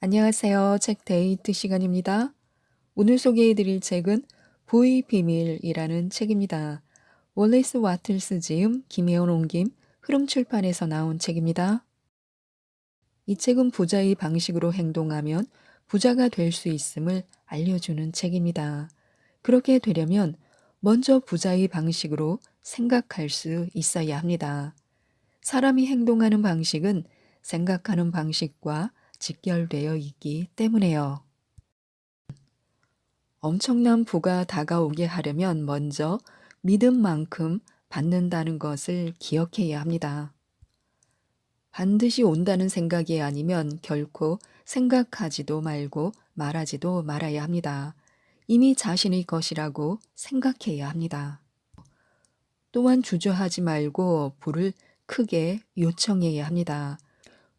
안녕하세요. 책 데이트 시간입니다. 오늘 소개해 드릴 책은 부의 비밀이라는 책입니다. 월레스 와틀스 지음, 김혜원 옮김, 흐름출판에서 나온 책입니다. 이 책은 부자의 방식으로 행동하면 부자가 될 수 있음을 알려주는 책입니다. 그렇게 되려면 먼저 부자의 방식으로 생각할 수 있어야 합니다. 사람이 행동하는 방식은 생각하는 방식과 직결되어 있기 때문에요. 엄청난 부가 다가오게 하려면 먼저 믿은 만큼 받는다는 것을 기억해야 합니다. 반드시 온다는 생각이 아니면 결코 생각하지도 말고 말하지도 말아야 합니다. 이미 자신의 것이라고 생각해야 합니다. 또한 주저하지 말고 부를 크게 요청해야 합니다.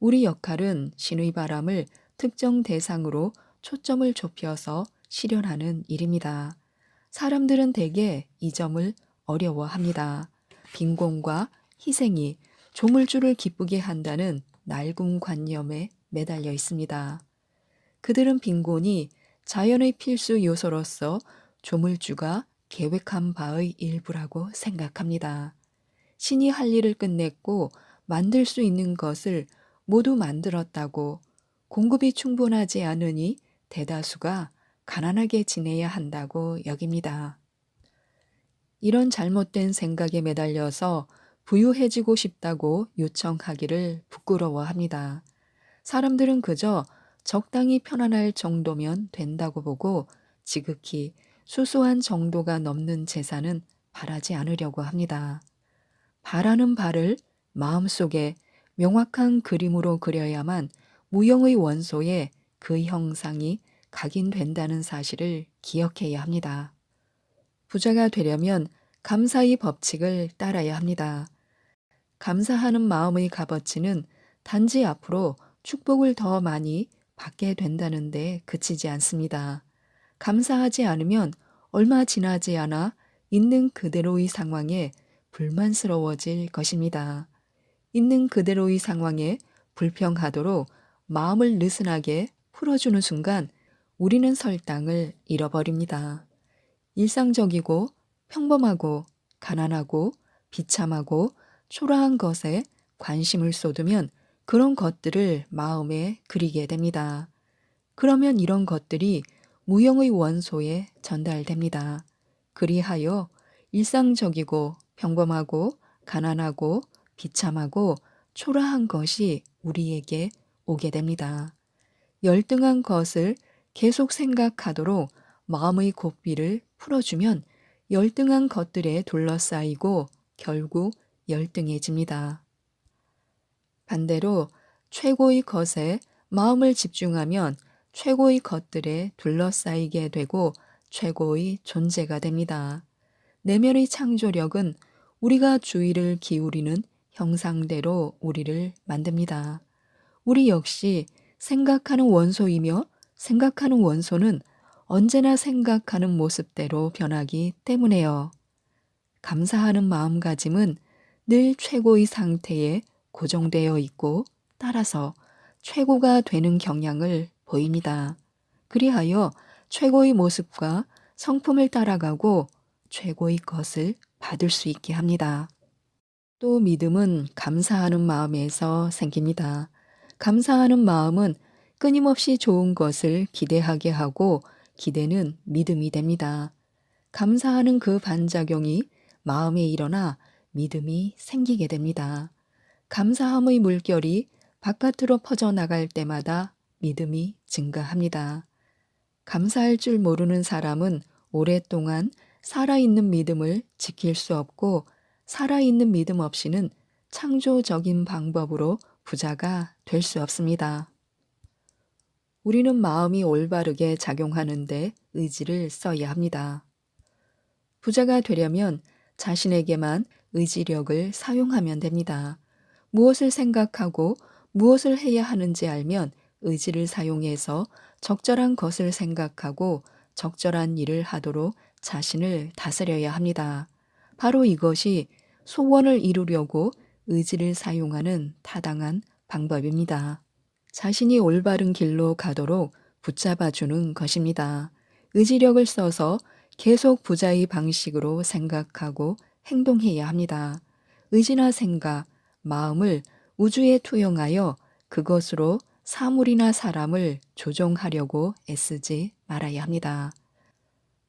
우리 역할은 신의 바람을 특정 대상으로 초점을 좁혀서 실현하는 일입니다. 사람들은 대개 이 점을 어려워합니다. 빈곤과 희생이 조물주를 기쁘게 한다는 낡은 관념에 매달려 있습니다. 그들은 빈곤이 자연의 필수 요소로서 조물주가 계획한 바의 일부라고 생각합니다. 신이 할 일을 끝냈고 만들 수 있는 것을 모두 만들었다고 공급이 충분하지 않으니 대다수가 가난하게 지내야 한다고 여깁니다. 이런 잘못된 생각에 매달려서 부유해지고 싶다고 요청하기를 부끄러워합니다. 사람들은 그저 적당히 편안할 정도면 된다고 보고 지극히 수수한 정도가 넘는 재산은 바라지 않으려고 합니다. 바라는 바를 마음속에 명확한 그림으로 그려야만 무형의 원소에 그 형상이 각인된다는 사실을 기억해야 합니다. 부자가 되려면 감사의 법칙을 따라야 합니다. 감사하는 마음의 값어치는 단지 앞으로 축복을 더 많이 받게 된다는데 그치지 않습니다. 감사하지 않으면 얼마 지나지 않아 있는 그대로의 상황에 불만스러워질 것입니다. 있는 그대로의 상황에 불평하도록 마음을 느슨하게 풀어주는 순간 우리는 설당을 잃어버립니다. 일상적이고 평범하고 가난하고 비참하고 초라한 것에 관심을 쏟으면 그런 것들을 마음에 그리게 됩니다. 그러면 이런 것들이 무형의 원소에 전달됩니다. 그리하여 일상적이고 평범하고 가난하고 비참하고 초라한 것이 우리에게 오게 됩니다. 열등한 것을 계속 생각하도록 마음의 고삐를 풀어주면 열등한 것들에 둘러싸이고 결국 열등해집니다. 반대로 최고의 것에 마음을 집중하면 최고의 것들에 둘러싸이게 되고 최고의 존재가 됩니다. 내면의 창조력은 우리가 주의를 기울이는 형상대로 우리를 만듭니다. 우리 역시 생각하는 원소이며 생각하는 원소는 언제나 생각하는 모습대로 변하기 때문에요. 감사하는 마음가짐은 늘 최고의 상태에 고정되어 있고 따라서 최고가 되는 경향을 보입니다. 그리하여 최고의 모습과 성품을 따라가고 최고의 것을 받을 수 있게 합니다. 또 믿음은 감사하는 마음에서 생깁니다. 감사하는 마음은 끊임없이 좋은 것을 기대하게 하고 기대는 믿음이 됩니다. 감사하는 그 반작용이 마음에 일어나 믿음이 생기게 됩니다. 감사함의 물결이 바깥으로 퍼져나갈 때마다 믿음이 증가합니다. 감사할 줄 모르는 사람은 오랫동안 살아있는 믿음을 지킬 수 없고 살아있는 믿음 없이는 창조적인 방법으로 부자가 될 수 없습니다. 우리는 마음이 올바르게 작용하는데 의지를 써야 합니다. 부자가 되려면 자신에게만 의지력을 사용하면 됩니다. 무엇을 생각하고 무엇을 해야 하는지 알면 의지를 사용해서 적절한 것을 생각하고 적절한 일을 하도록 자신을 다스려야 합니다. 바로 이것이 소원을 이루려고 의지를 사용하는 타당한 방법입니다. 자신이 올바른 길로 가도록 붙잡아주는 것입니다. 의지력을 써서 계속 부자의 방식으로 생각하고 행동해야 합니다. 의지나 생각, 마음을 우주에 투영하여 그것으로 사물이나 사람을 조종하려고 애쓰지 말아야 합니다.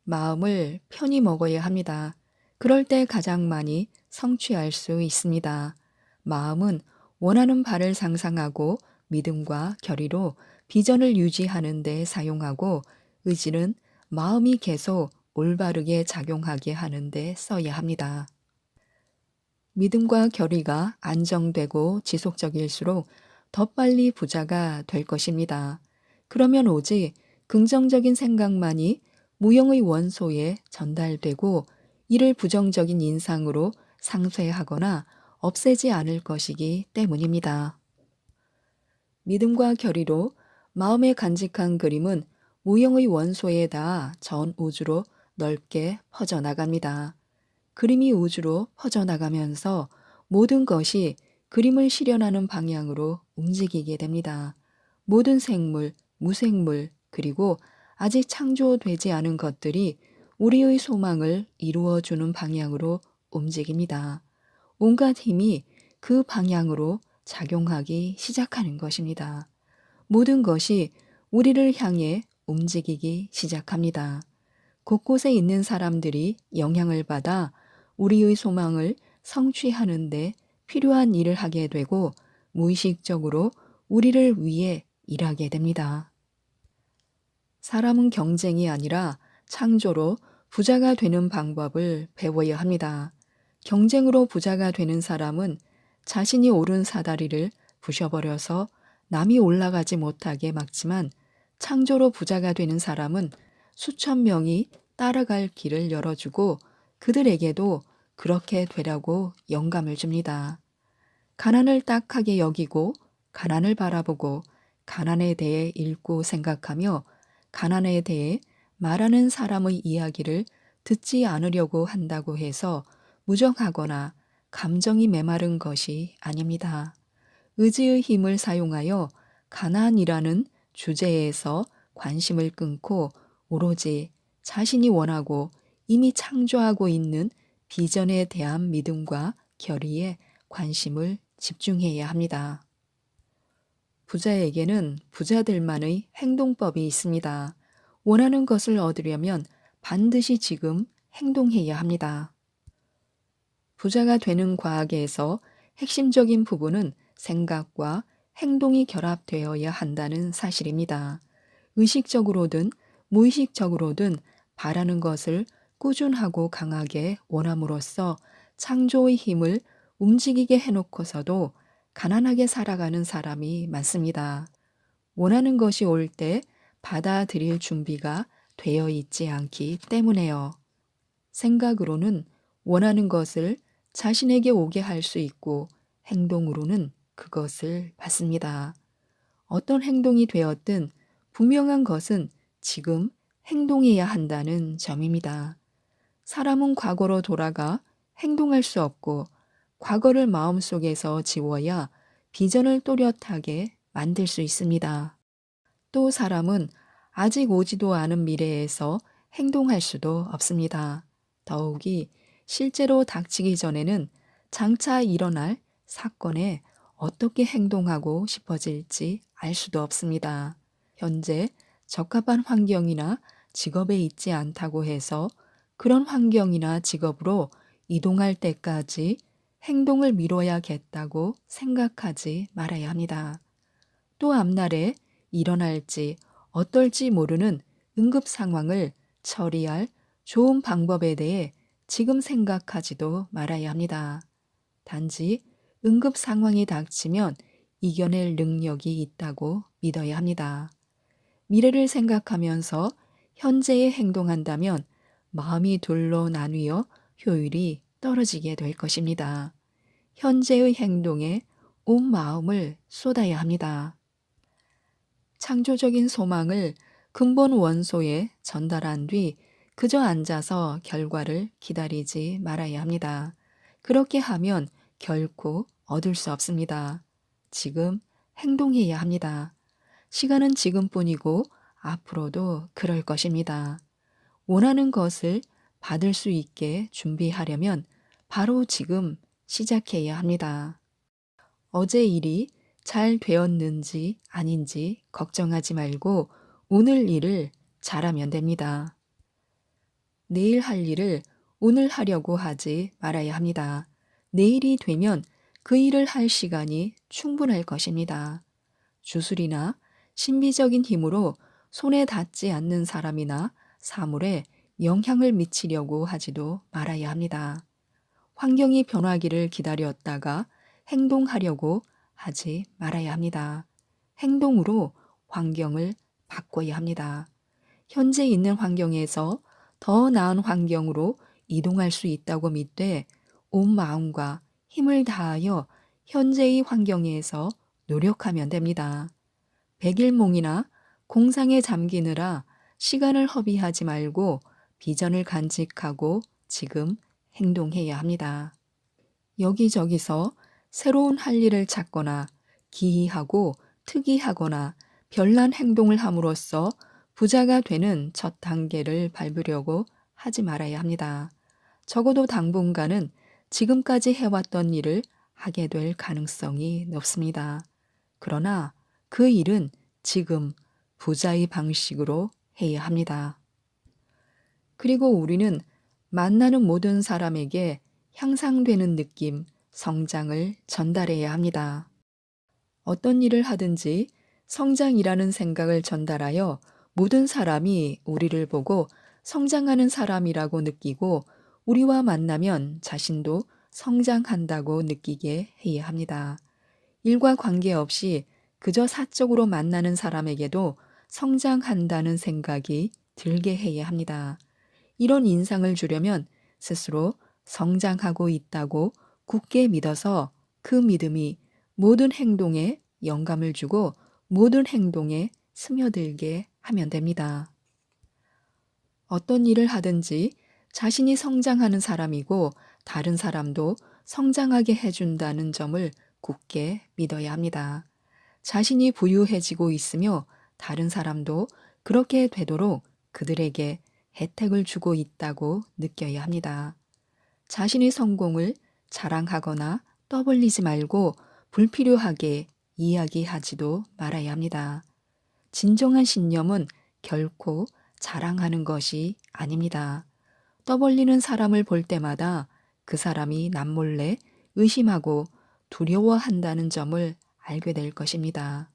마음을 편히 먹어야 합니다. 그럴 때 가장 많이 성취할 수 있습니다. 마음은 원하는 바를 상상하고 믿음과 결의로 비전을 유지하는 데 사용하고 의지는 마음이 계속 올바르게 작용하게 하는 데 써야 합니다. 믿음과 결의가 안정되고 지속적일수록 더 빨리 부자가 될 것입니다. 그러면 오직 긍정적인 생각만이 무형의 원소에 전달되고 이를 부정적인 인상으로 상쇄하거나 없애지 않을 것이기 때문입니다. 믿음과 결의로 마음에 간직한 그림은 무형의 원소에 닿아 전 우주로 넓게 퍼져나갑니다. 그림이 우주로 퍼져나가면서 모든 것이 그림을 실현하는 방향으로 움직이게 됩니다. 모든 생물, 무생물, 그리고 아직 창조되지 않은 것들이 우리의 소망을 이루어주는 방향으로 움직입니다. 온갖 힘이 그 방향으로 작용하기 시작하는 것입니다. 모든 것이 우리를 향해 움직이기 시작합니다. 곳곳에 있는 사람들이 영향을 받아 우리의 소망을 성취하는 데 필요한 일을 하게 되고 무의식적으로 우리를 위해 일하게 됩니다. 사람은 경쟁이 아니라 창조로 부자가 되는 방법을 배워야 합니다. 경쟁으로 부자가 되는 사람은 자신이 오른 사다리를 부셔버려서 남이 올라가지 못하게 막지만 창조로 부자가 되는 사람은 수천 명이 따라갈 길을 열어주고 그들에게도 그렇게 되라고 영감을 줍니다. 가난을 딱하게 여기고 가난을 바라보고 가난에 대해 읽고 생각하며 가난에 대해 말하는 사람의 이야기를 듣지 않으려고 한다고 해서 무정하거나 감정이 메마른 것이 아닙니다. 의지의 힘을 사용하여 가난이라는 주제에서 관심을 끊고 오로지 자신이 원하고 이미 창조하고 있는 비전에 대한 믿음과 결의에 관심을 집중해야 합니다. 부자에게는 부자들만의 행동법이 있습니다. 원하는 것을 얻으려면 반드시 지금 행동해야 합니다. 부자가 되는 과학에서 핵심적인 부분은 생각과 행동이 결합되어야 한다는 사실입니다. 의식적으로든 무의식적으로든 바라는 것을 꾸준하고 강하게 원함으로써 창조의 힘을 움직이게 해놓고서도 가난하게 살아가는 사람이 많습니다. 원하는 것이 올 때 받아들일 준비가 되어 있지 않기 때문에요. 생각으로는 원하는 것을 자신에게 오게 할 수 있고 행동으로는 그것을 받습니다. 어떤 행동이 되었든 분명한 것은 지금 행동해야 한다는 점입니다. 사람은 과거로 돌아가 행동할 수 없고 과거를 마음속에서 지워야 비전을 또렷하게 만들 수 있습니다. 또 사람은 아직 오지도 않은 미래에서 행동할 수도 없습니다. 더욱이 실제로 닥치기 전에는 장차 일어날 사건에 어떻게 행동하고 싶어질지 알 수도 없습니다. 현재 적합한 환경이나 직업에 있지 않다고 해서 그런 환경이나 직업으로 이동할 때까지 행동을 미뤄야겠다고 생각하지 말아야 합니다. 또 앞날에 일어날지 어떨지 모르는 응급 상황을 처리할 좋은 방법에 대해 지금 생각하지도 말아야 합니다. 단지 응급 상황이 닥치면 이겨낼 능력이 있다고 믿어야 합니다. 미래를 생각하면서 현재에 행동한다면 마음이 둘로 나뉘어 효율이 떨어지게 될 것입니다. 현재의 행동에 온 마음을 쏟아야 합니다. 창조적인 소망을 근본 원소에 전달한 뒤 그저 앉아서 결과를 기다리지 말아야 합니다. 그렇게 하면 결코 얻을 수 없습니다. 지금 행동해야 합니다. 시간은 지금뿐이고 앞으로도 그럴 것입니다. 원하는 것을 받을 수 있게 준비하려면 바로 지금 시작해야 합니다. 어제 일이 잘 되었는지 아닌지 걱정하지 말고 오늘 일을 잘하면 됩니다. 내일 할 일을 오늘 하려고 하지 말아야 합니다. 내일이 되면 그 일을 할 시간이 충분할 것입니다. 주술이나 신비적인 힘으로 손에 닿지 않는 사람이나 사물에 영향을 미치려고 하지도 말아야 합니다. 환경이 변하기를 기다렸다가 행동하려고 하지 말아야 합니다. 행동으로 환경을 바꿔야 합니다. 현재 있는 환경에서 더 나은 환경으로 이동할 수 있다고 믿되 온 마음과 힘을 다하여 현재의 환경에서 노력하면 됩니다. 백일몽이나 공상에 잠기느라 시간을 허비하지 말고 비전을 간직하고 지금 행동해야 합니다. 여기저기서 새로운 할 일을 찾거나 기이하고 특이하거나 별난 행동을 함으로써 부자가 되는 첫 단계를 밟으려고 하지 말아야 합니다. 적어도 당분간은 지금까지 해왔던 일을 하게 될 가능성이 높습니다. 그러나 그 일은 지금 부자의 방식으로 해야 합니다. 그리고 우리는 만나는 모든 사람에게 향상되는 느낌, 성장을 전달해야 합니다. 어떤 일을 하든지 성장이라는 생각을 전달하여 모든 사람이 우리를 보고 성장하는 사람이라고 느끼고 우리와 만나면 자신도 성장한다고 느끼게 해야 합니다. 일과 관계없이 그저 사적으로 만나는 사람에게도 성장한다는 생각이 들게 해야 합니다. 이런 인상을 주려면 스스로 성장하고 있다고 굳게 믿어서 그 믿음이 모든 행동에 영감을 주고 모든 행동에 스며들게 하면 됩니다. 어떤 일을 하든지 자신이 성장하는 사람이고 다른 사람도 성장하게 해준다는 점을 굳게 믿어야 합니다. 자신이 부유해지고 있으며 다른 사람도 그렇게 되도록 그들에게 혜택을 주고 있다고 느껴야 합니다. 자신의 성공을 자랑하거나 떠벌리지 말고 불필요하게 이야기하지도 말아야 합니다. 진정한 신념은 결코 자랑하는 것이 아닙니다. 떠벌리는 사람을 볼 때마다 그 사람이 남몰래 의심하고 두려워한다는 점을 알게 될 것입니다.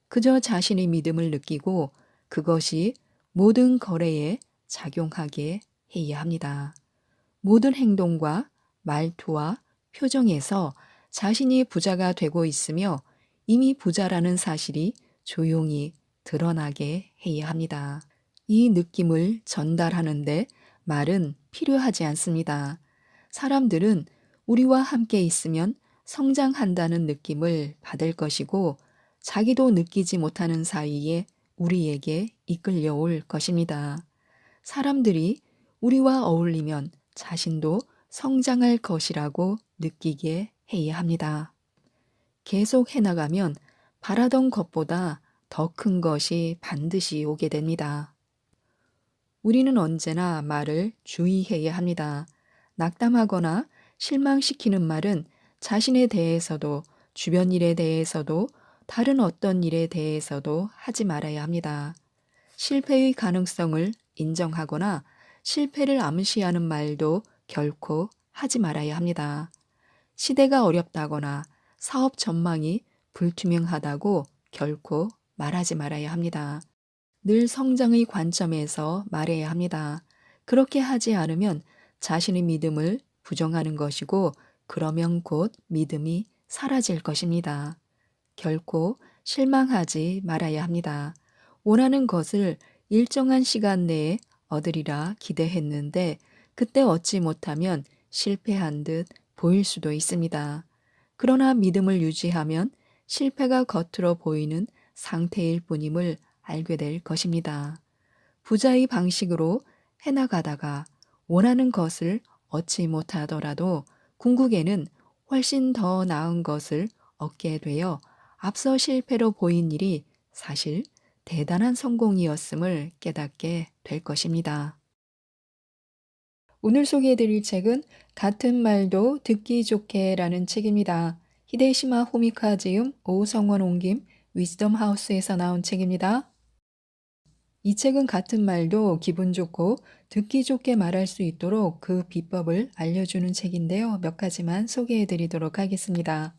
그저 자신의 믿음을 느끼고 그것이 모든 거래에 작용하게 해야 합니다. 모든 행동과 말투와 표정에서 자신이 부자가 되고 있으며 이미 부자라는 사실이 조용히 드러나게 해야 합니다. 이 느낌을 전달하는데 말은 필요하지 않습니다. 사람들은 우리와 함께 있으면 성장한다는 느낌을 받을 것이고 자기도 느끼지 못하는 사이에 우리에게 이끌려올 것입니다. 사람들이 우리와 어울리면 자신도 성장할 것이라고 느끼게 해야 합니다. 계속 해나가면 바라던 것보다 더 큰 것이 반드시 오게 됩니다. 우리는 언제나 말을 주의해야 합니다. 낙담하거나 실망시키는 말은 자신에 대해서도 주변 일에 대해서도 다른 어떤 일에 대해서도 하지 말아야 합니다. 실패의 가능성을 인정하거나 실패를 암시하는 말도 결코 하지 말아야 합니다. 시대가 어렵다거나 사업 전망이 불투명하다고 결코 말하지 말아야 합니다. 늘 성장의 관점에서 말해야 합니다. 그렇게 하지 않으면 자신의 믿음을 부정하는 것이고 그러면 곧 믿음이 사라질 것입니다. 결코 실망하지 말아야 합니다. 원하는 것을 일정한 시간 내에 얻으리라 기대했는데 그때 얻지 못하면 실패한 듯 보일 수도 있습니다. 그러나 믿음을 유지하면 실패가 겉으로 보이는 상태일 뿐임을 알게 될 것입니다. 부자의 방식으로 해나가다가 원하는 것을 얻지 못하더라도 궁극에는 훨씬 더 나은 것을 얻게 되어 앞서 실패로 보인 일이 사실 대단한 성공이었음을 깨닫게 될 것입니다. 오늘 소개해드릴 책은 같은 말도 듣기 좋게라는 책입니다. 히데시마 호미카 지음, 오성원 옮김, 위즈덤 하우스에서 나온 책입니다. 이 책은 같은 말도 기분 좋고 듣기 좋게 말할 수 있도록 그 비법을 알려주는 책인데요. 몇 가지만 소개해드리도록 하겠습니다.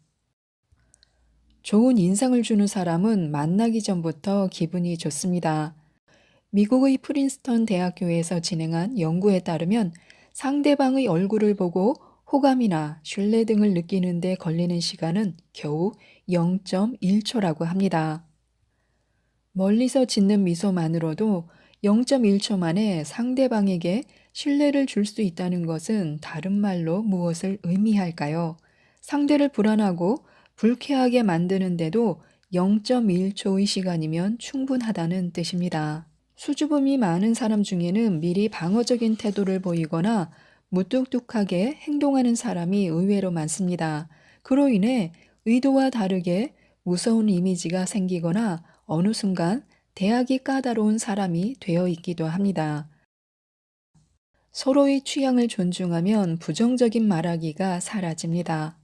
좋은 인상을 주는 사람은 만나기 전부터 기분이 좋습니다. 미국의 프린스턴 대학교에서 진행한 연구에 따르면 상대방의 얼굴을 보고 호감이나 신뢰 등을 느끼는 데 걸리는 시간은 겨우 0.1초라고 합니다. 멀리서 짓는 미소만으로도 0.1초 만에 상대방에게 신뢰를 줄 수 있다는 것은 다른 말로 무엇을 의미할까요? 상대를 불안하고 불쾌하게 만드는데도 0.1초의 시간이면 충분하다는 뜻입니다. 수줍음이 많은 사람 중에는 미리 방어적인 태도를 보이거나 무뚝뚝하게 행동하는 사람이 의외로 많습니다. 그로 인해 의도와 다르게 무서운 이미지가 생기거나 어느 순간 대하기 까다로운 사람이 되어 있기도 합니다. 서로의 취향을 존중하면 부정적인 말하기가 사라집니다.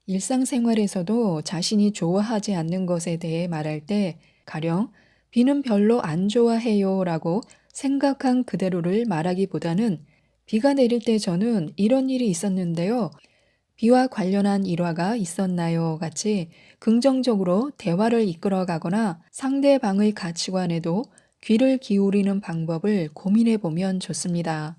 일상생활에서도 자신이 좋아하지 않는 것에 대해 말할 때 가령 비는 별로 안 좋아해요 라고 생각한 그대로를 말하기보다는 비가 내릴 때 저는 이런 일이 있었는데요. 비와 관련한 일화가 있었나요? 같이 긍정적으로 대화를 이끌어 가거나 상대방의 가치관에도 귀를 기울이는 방법을 고민해 보면 좋습니다.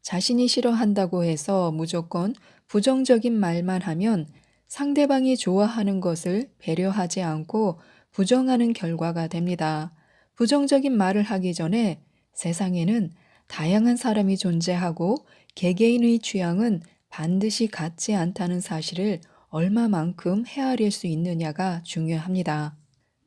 자신이 싫어한다고 해서 무조건 부정적인 말만 하면 상대방이 좋아하는 것을 배려하지 않고 부정하는 결과가 됩니다. 부정적인 말을 하기 전에 세상에는 다양한 사람이 존재하고 개개인의 취향은 반드시 같지 않다는 사실을 얼마만큼 헤아릴 수 있느냐가 중요합니다.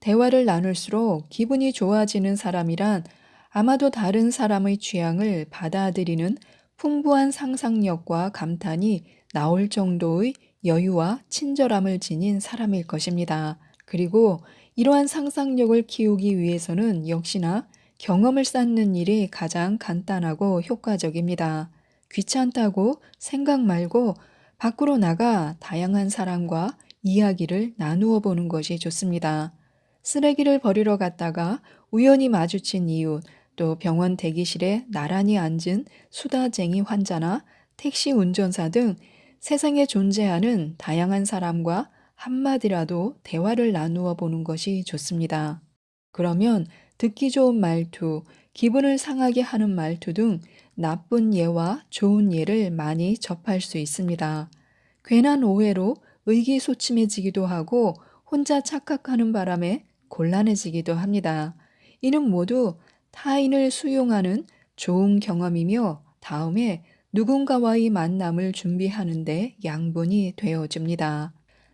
대화를 나눌수록 기분이 좋아지는 사람이란 아마도 다른 사람의 취향을 받아들이는 풍부한 상상력과 감탄이 나올 정도의 여유와 친절함을 지닌 사람일 것입니다. 그리고 이러한 상상력을 키우기 위해서는 역시나 경험을 쌓는 일이 가장 간단하고 효과적입니다. 귀찮다고 생각 말고 밖으로 나가 다양한 사람과 이야기를 나누어 보는 것이 좋습니다. 쓰레기를 버리러 갔다가 우연히 마주친 이웃, 또 병원 대기실에 나란히 앉은 수다쟁이 환자나 택시 운전사 등 세상에 존재하는 다양한 사람과 한마디라도 대화를 나누어 보는 것이 좋습니다. 그러면 듣기 좋은 말투, 기분을 상하게 하는 말투 등 나쁜 예와 좋은 예를 많이 접할 수 있습니다. 괜한 오해로 의기소침해지기도 하고 혼자 착각하는 바람에 곤란해지기도 합니다. 이는 모두 타인을 수용하는 좋은 경험이며 다음에 누군가와의 만남을 준비하는데 양분이 되어줍니다.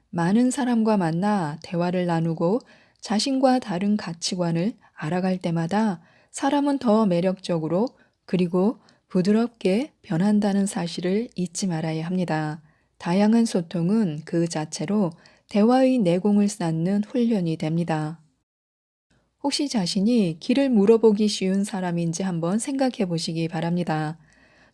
많은 사람과 만나 대화를 나누고 자신과 다른 가치관을 알아갈 때마다 사람은 더 매력적으로 그리고 부드럽게 변한다는 사실을 잊지 말아야 합니다. 다양한 소통은 그 자체로 대화의 내공을 쌓는 훈련이 됩니다. 혹시 자신이 길을 물어보기 쉬운 사람인지 한번 생각해 보시기 바랍니다.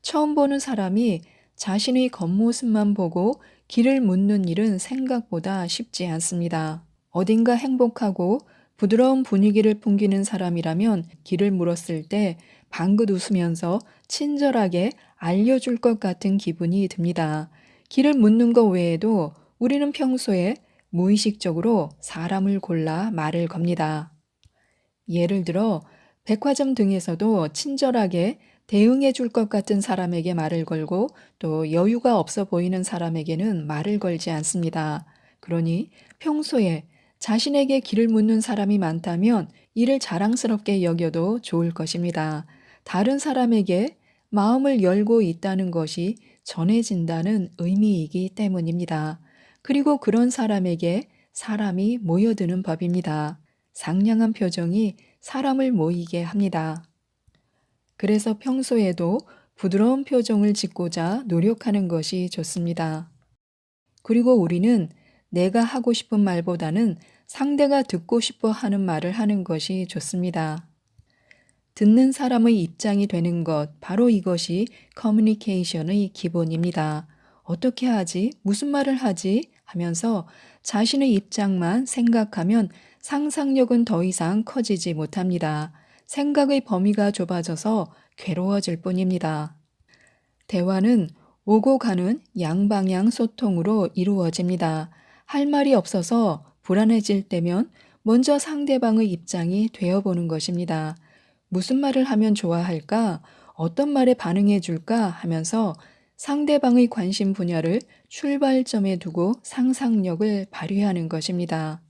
처음 보는 사람이 자신의 겉모습만 보고 길을 묻는 일은 생각보다 쉽지 않습니다. 어딘가 행복하고 부드러운 분위기를 풍기는 사람이라면 길을 물었을 때 방긋 웃으면서 친절하게 알려줄 것 같은 기분이 듭니다. 길을 묻는 것 외에도 우리는 평소에 무의식적으로 사람을 골라 말을 겁니다. 예를 들어 백화점 등에서도 친절하게 대응해 줄 것 같은 사람에게 말을 걸고 또 여유가 없어 보이는 사람에게는 말을 걸지 않습니다. 그러니 평소에 자신에게 길을 묻는 사람이 많다면 이를 자랑스럽게 여겨도 좋을 것입니다. 다른 사람에게 마음을 열고 있다는 것이 전해진다는 의미이기 때문입니다. 그리고 그런 사람에게 사람이 모여드는 법입니다. 상냥한 표정이 사람을 모이게 합니다. 그래서 평소에도 부드러운 표정을 짓고자 노력하는 것이 좋습니다. 그리고 우리는 내가 하고 싶은 말보다는 상대가 듣고 싶어 하는 말을 하는 것이 좋습니다. 듣는 사람의 입장이 되는 것, 바로 이것이 커뮤니케이션의 기본입니다. 어떻게 하지? 무슨 말을 하지? 하면서 자신의 입장만 생각하면 상상력은 더 이상 커지지 못합니다. 생각의 범위가 좁아져서 괴로워질 뿐입니다. 대화는 오고 가는 양방향 소통으로 이루어집니다. 할 말이 없어서 불안해질 때면 먼저 상대방의 입장이 되어보는 것입니다. 무슨 말을 하면 좋아할까? 어떤 말에 반응해 줄까? 하면서 상대방의 관심 분야를 출발점에 두고 상상력을 발휘하는 것입니다.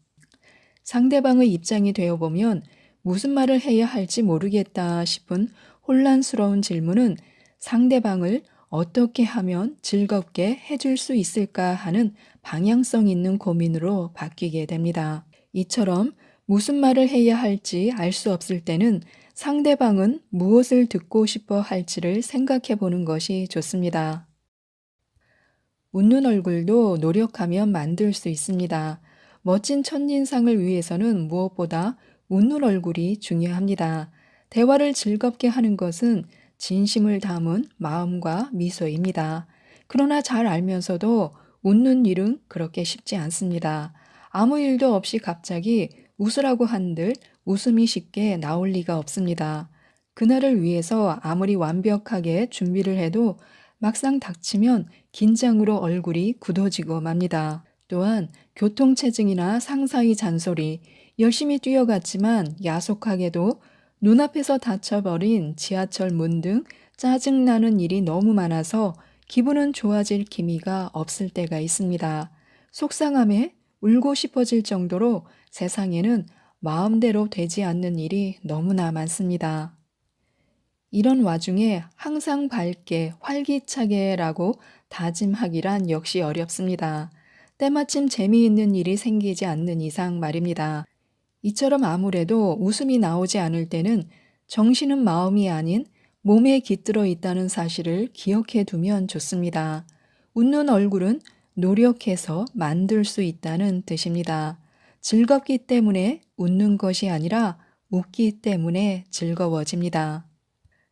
상대방의 입장이 되어보면 무슨 말을 해야 할지 모르겠다 싶은 혼란스러운 질문은 상대방을 어떻게 하면 즐겁게 해줄 수 있을까 하는 방향성 있는 고민으로 바뀌게 됩니다. 이처럼 무슨 말을 해야 할지 알 수 없을 때는 상대방은 무엇을 듣고 싶어 할지를 생각해 보는 것이 좋습니다. 웃는 얼굴도 노력하면 만들 수 있습니다. 멋진 첫인상을 위해서는 무엇보다 웃는 얼굴이 중요합니다. 대화를 즐겁게 하는 것은 진심을 담은 마음과 미소입니다. 그러나 잘 알면서도 웃는 일은 그렇게 쉽지 않습니다. 아무 일도 없이 갑자기 웃으라고 한들 웃음이 쉽게 나올 리가 없습니다. 그날을 위해서 아무리 완벽하게 준비를 해도 막상 닥치면 긴장으로 얼굴이 굳어지고 맙니다. 또한 교통체증이나 상사의 잔소리, 열심히 뛰어갔지만 야속하게도 눈앞에서 닫혀버린 지하철 문 등 짜증나는 일이 너무 많아서 기분은 좋아질 기미가 없을 때가 있습니다. 속상함에 울고 싶어질 정도로 세상에는 마음대로 되지 않는 일이 너무나 많습니다. 이런 와중에 항상 밝게 활기차게라고 다짐하기란 역시 어렵습니다. 때마침 재미있는 일이 생기지 않는 이상 말입니다. 이처럼 아무래도 웃음이 나오지 않을 때는 정신은 마음이 아닌 몸에 깃들어 있다는 사실을 기억해 두면 좋습니다. 웃는 얼굴은 노력해서 만들 수 있다는 뜻입니다. 즐겁기 때문에 웃는 것이 아니라 웃기 때문에 즐거워집니다.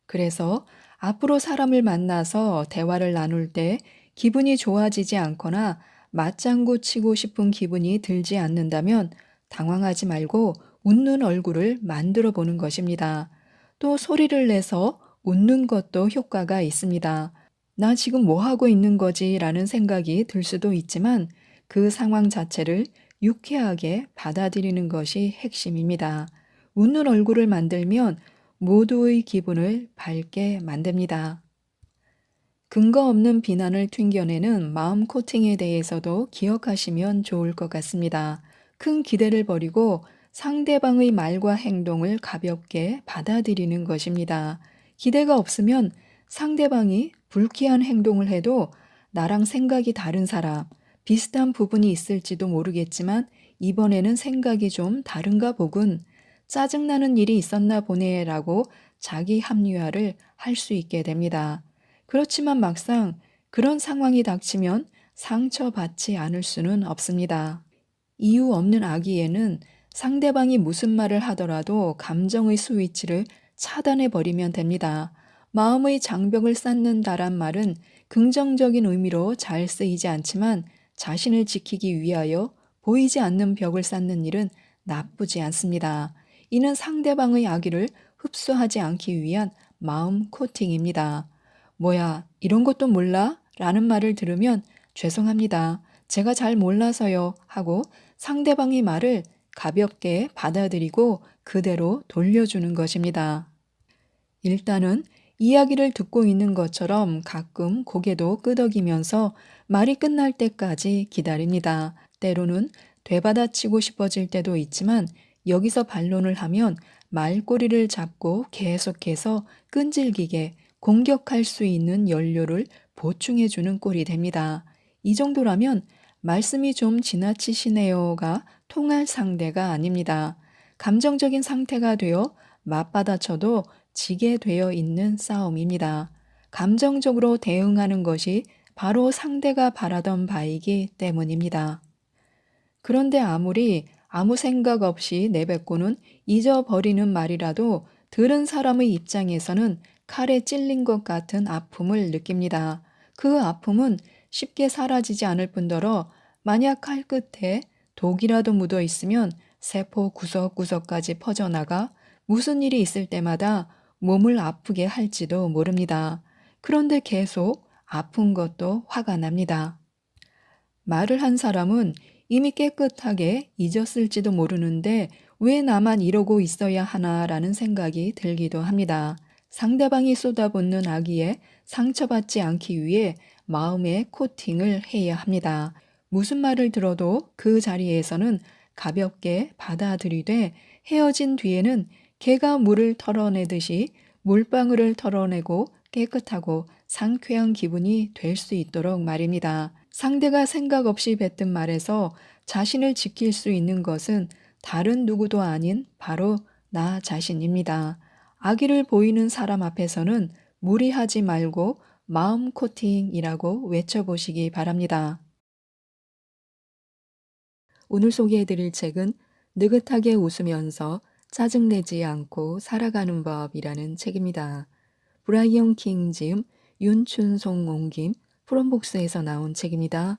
그래서 앞으로 사람을 만나서 대화를 나눌 때 기분이 좋아지지 않거나 맞장구 치고 싶은 기분이 들지 않는다면 당황하지 말고 웃는 얼굴을 만들어 보는 것입니다. 또 소리를 내서 웃는 것도 효과가 있습니다. 나 지금 뭐 하고 있는 거지? 라는 생각이 들 수도 있지만 그 상황 자체를 유쾌하게 받아들이는 것이 핵심입니다. 웃는 얼굴을 만들면 모두의 기분을 밝게 만듭니다. 근거 없는 비난을 튕겨내는 마음 코팅에 대해서도 기억하시면 좋을 것 같습니다. 큰 기대를 버리고 상대방의 말과 행동을 가볍게 받아들이는 것입니다. 기대가 없으면 상대방이 불쾌한 행동을 해도 나랑 생각이 다른 사람, 비슷한 부분이 있을지도 모르겠지만 이번에는 생각이 좀 다른가 보군. 짜증나는 일이 있었나 보네라고 자기 합리화를 할 수 있게 됩니다. 그렇지만 막상 그런 상황이 닥치면 상처받지 않을 수는 없습니다. 이유 없는 악의에는 상대방이 무슨 말을 하더라도 감정의 스위치를 차단해 버리면 됩니다. 마음의 장벽을 쌓는다란 말은 긍정적인 의미로 잘 쓰이지 않지만 자신을 지키기 위하여 보이지 않는 벽을 쌓는 일은 나쁘지 않습니다. 이는 상대방의 악의를 흡수하지 않기 위한 마음 코팅입니다. 뭐야, 이런 것도 몰라? 라는 말을 들으면 죄송합니다. 제가 잘 몰라서요. 하고 상대방의 말을 가볍게 받아들이고 그대로 돌려주는 것입니다. 일단은 이야기를 듣고 있는 것처럼 가끔 고개도 끄덕이면서 말이 끝날 때까지 기다립니다. 때로는 되받아치고 싶어질 때도 있지만 여기서 반론을 하면 말꼬리를 잡고 계속해서 끈질기게 공격할 수 있는 연료를 보충해주는 꼴이 됩니다. 이 정도라면 말씀이 좀 지나치시네요가 통할 상대가 아닙니다. 감정적인 상태가 되어 맞받아쳐도 지게 되어 있는 싸움입니다. 감정적으로 대응하는 것이 바로 상대가 바라던 바이기 때문입니다. 그런데 아무리 아무 생각 없이 내뱉고는 잊어버리는 말이라도 들은 사람의 입장에서는 칼에 찔린 것 같은 아픔을 느낍니다. 그 아픔은 쉽게 사라지지 않을 뿐더러 만약 칼 끝에 독이라도 묻어 있으면 세포 구석구석까지 퍼져나가 무슨 일이 있을 때마다 몸을 아프게 할지도 모릅니다. 그런데 계속 아픈 것도 화가 납니다. 말을 한 사람은 이미 깨끗하게 잊었을지도 모르는데 왜 나만 이러고 있어야 하나라는 생각이 들기도 합니다. 상대방이 쏟아붓는 악의에 상처받지 않기 위해 마음의 코팅을 해야 합니다. 무슨 말을 들어도 그 자리에서는 가볍게 받아들이되 헤어진 뒤에는 개가 물을 털어내듯이 물방울을 털어내고 깨끗하고 상쾌한 기분이 될 수 있도록 말입니다. 상대가 생각 없이 뱉은 말에서 자신을 지킬 수 있는 것은 다른 누구도 아닌 바로 나 자신입니다. 악의를 보이는 사람 앞에서는 무리하지 말고 마음 코팅이라고 외쳐보시기 바랍니다. 오늘 소개해드릴 책은 느긋하게 웃으면서 짜증내지 않고 살아가는 법이라는 책입니다. 브라이언 킹 지음, 윤춘송 옮김, 프롬복스에서 나온 책입니다.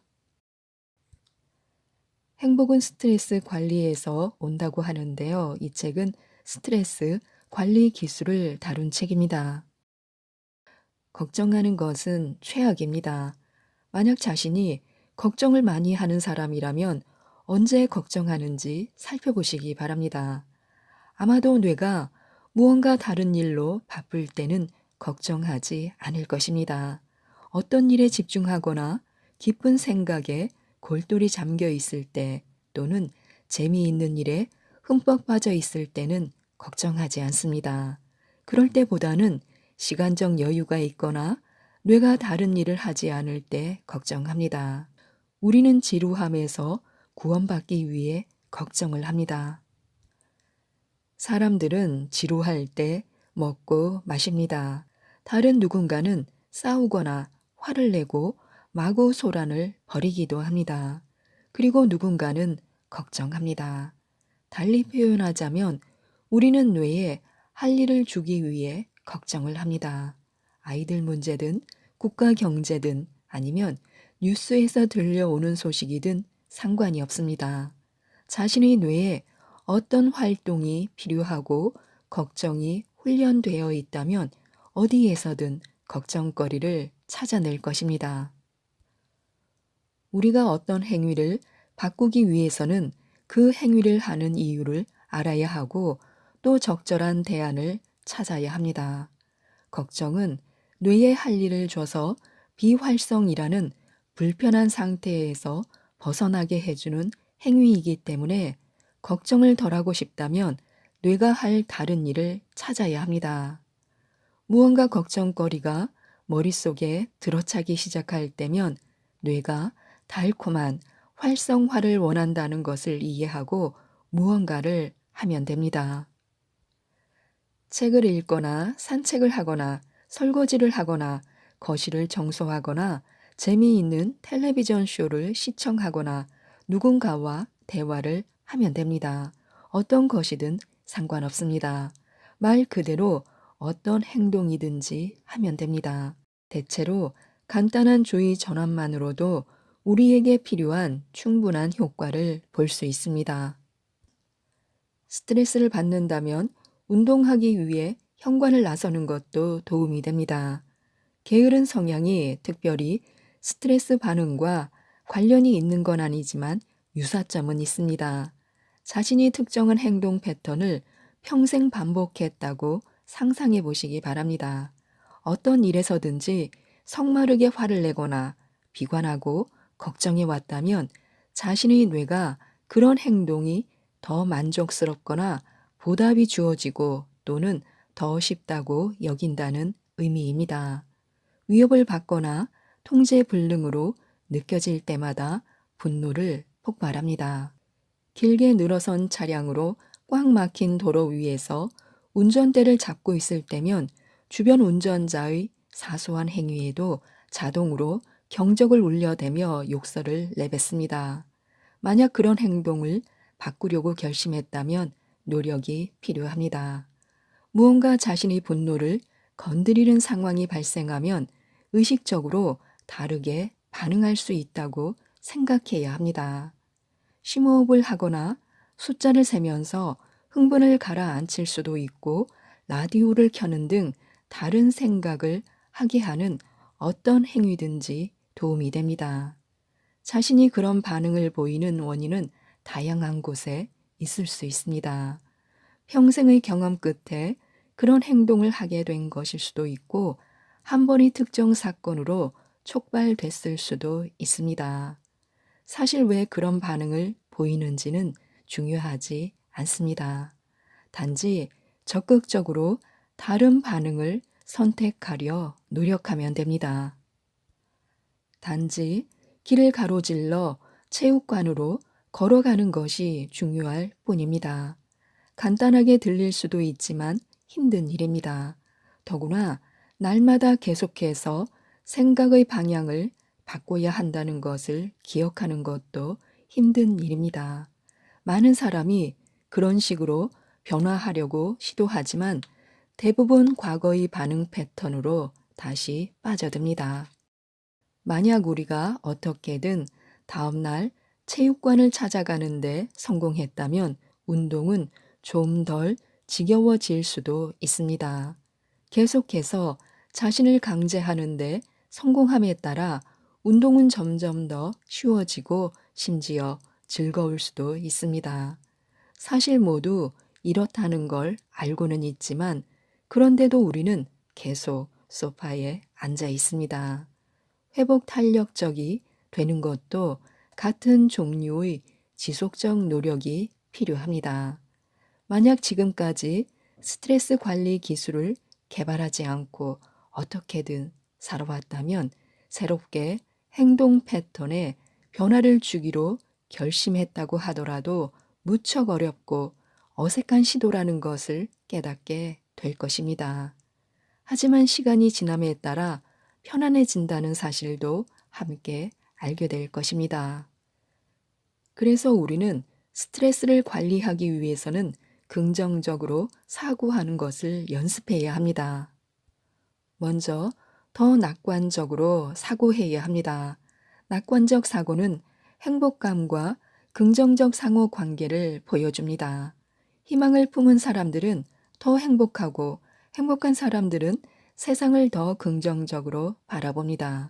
행복은 스트레스 관리에서 온다고 하는데요. 이 책은 스트레스 관리 기술을 다룬 책입니다. 걱정하는 것은 최악입니다. 만약 자신이 걱정을 많이 하는 사람이라면 언제 걱정하는지 살펴보시기 바랍니다. 아마도 뇌가 무언가 다른 일로 바쁠 때는 걱정하지 않을 것입니다. 어떤 일에 집중하거나 깊은 생각에 골똘히 잠겨 있을 때 또는 재미있는 일에 흠뻑 빠져 있을 때는 걱정하지 않습니다. 그럴 때보다는 시간적 여유가 있거나 뇌가 다른 일을 하지 않을 때 걱정합니다. 우리는 지루함에서 구원받기 위해 걱정을 합니다. 사람들은 지루할 때 먹고 마십니다. 다른 누군가는 싸우거나 화를 내고 마구 소란을 벌이기도 합니다. 그리고 누군가는 걱정합니다. 달리 표현하자면 우리는 뇌에 할 일을 주기 위해 걱정을 합니다. 아이들 문제든 국가 경제든 아니면 뉴스에서 들려오는 소식이든 상관이 없습니다. 자신의 뇌에 어떤 활동이 필요하고 걱정이 훈련되어 있다면 어디에서든 걱정거리를 찾아낼 것입니다. 우리가 어떤 행위를 바꾸기 위해서는 그 행위를 하는 이유를 알아야 하고 또 적절한 대안을 찾아야 합니다. 걱정은 뇌에 할 일을 줘서 비활성이라는 불편한 상태에서 벗어나게 해주는 행위이기 때문에 걱정을 덜하고 싶다면 뇌가 할 다른 일을 찾아야 합니다. 무언가 걱정거리가 머릿속에 들어차기 시작할 때면 뇌가 달콤한 활성화를 원한다는 것을 이해하고 무언가를 하면 됩니다. 책을 읽거나 산책을 하거나 설거지를 하거나 거실을 청소하거나 재미있는 텔레비전 쇼를 시청하거나 누군가와 대화를 하면 됩니다. 어떤 것이든 상관없습니다. 말 그대로 어떤 행동이든지 하면 됩니다. 대체로 간단한 주의 전환만으로도 우리에게 필요한 충분한 효과를 볼 수 있습니다. 스트레스를 받는다면 운동하기 위해 현관을 나서는 것도 도움이 됩니다. 게으른 성향이 특별히 스트레스 반응과 관련이 있는 건 아니지만 유사점은 있습니다. 자신이 특정한 행동 패턴을 평생 반복했다고 상상해 보시기 바랍니다. 어떤 일에서든지 성마르게 화를 내거나 비관하고 걱정해 왔다면 자신의 뇌가 그런 행동이 더 만족스럽거나 보답이 주어지고 또는 더 쉽다고 여긴다는 의미입니다. 위협을 받거나 통제 불능으로 느껴질 때마다 분노를 폭발합니다. 길게 늘어선 차량으로 꽉 막힌 도로 위에서 운전대를 잡고 있을 때면 주변 운전자의 사소한 행위에도 자동으로 경적을 울려대며 욕설을 내뱉습니다. 만약 그런 행동을 바꾸려고 결심했다면 노력이 필요합니다. 무언가 자신의 분노를 건드리는 상황이 발생하면 의식적으로 다르게 반응할 수 있다고 생각해야 합니다. 심호흡을 하거나 숫자를 세면서 흥분을 가라앉힐 수도 있고 라디오를 켜는 등 다른 생각을 하게 하는 어떤 행위든지 도움이 됩니다. 자신이 그런 반응을 보이는 원인은 다양한 곳에 있을 수 있습니다. 평생의 경험 끝에 그런 행동을 하게 된 것일 수도 있고 한 번의 특정 사건으로 촉발됐을 수도 있습니다. 사실 왜 그런 반응을 보이는지는 중요하지 않습니다. 단지 적극적으로 다른 반응을 선택하려 노력하면 됩니다. 단지 길을 가로질러 체육관으로 걸어가는 것이 중요할 뿐입니다. 간단하게 들릴 수도 있지만 힘든 일입니다. 더구나 날마다 계속해서 생각의 방향을 바꿔야 한다는 것을 기억하는 것도 힘든 일입니다. 많은 사람이 그런 식으로 변화하려고 시도하지만 대부분 과거의 반응 패턴으로 다시 빠져듭니다. 만약 우리가 어떻게든 다음날 체육관을 찾아가는데 성공했다면 운동은 좀 덜 지겨워질 수도 있습니다. 계속해서 자신을 강제하는데 성공함에 따라 운동은 점점 더 쉬워지고 심지어 즐거울 수도 있습니다. 사실 모두 이렇다는 걸 알고는 있지만 그런데도 우리는 계속 소파에 앉아 있습니다. 회복 탄력적이 되는 것도 같은 종류의 지속적 노력이 필요합니다. 만약 지금까지 스트레스 관리 기술을 개발하지 않고 어떻게든 살아왔다면 새롭게 행동 패턴에 변화를 주기로 결심했다고 하더라도 무척 어렵고 어색한 시도라는 것을 깨닫게 될 것입니다. 하지만 시간이 지남에 따라 편안해진다는 사실도 함께 알게 될 것입니다. 그래서 우리는 스트레스를 관리하기 위해서는 긍정적으로 사고하는 것을 연습해야 합니다. 먼저 더 낙관적으로 사고해야 합니다. 낙관적 사고는 행복감과 긍정적 상호 관계를 보여줍니다. 희망을 품은 사람들은 더 행복하고 행복한 사람들은 세상을 더 긍정적으로 바라봅니다.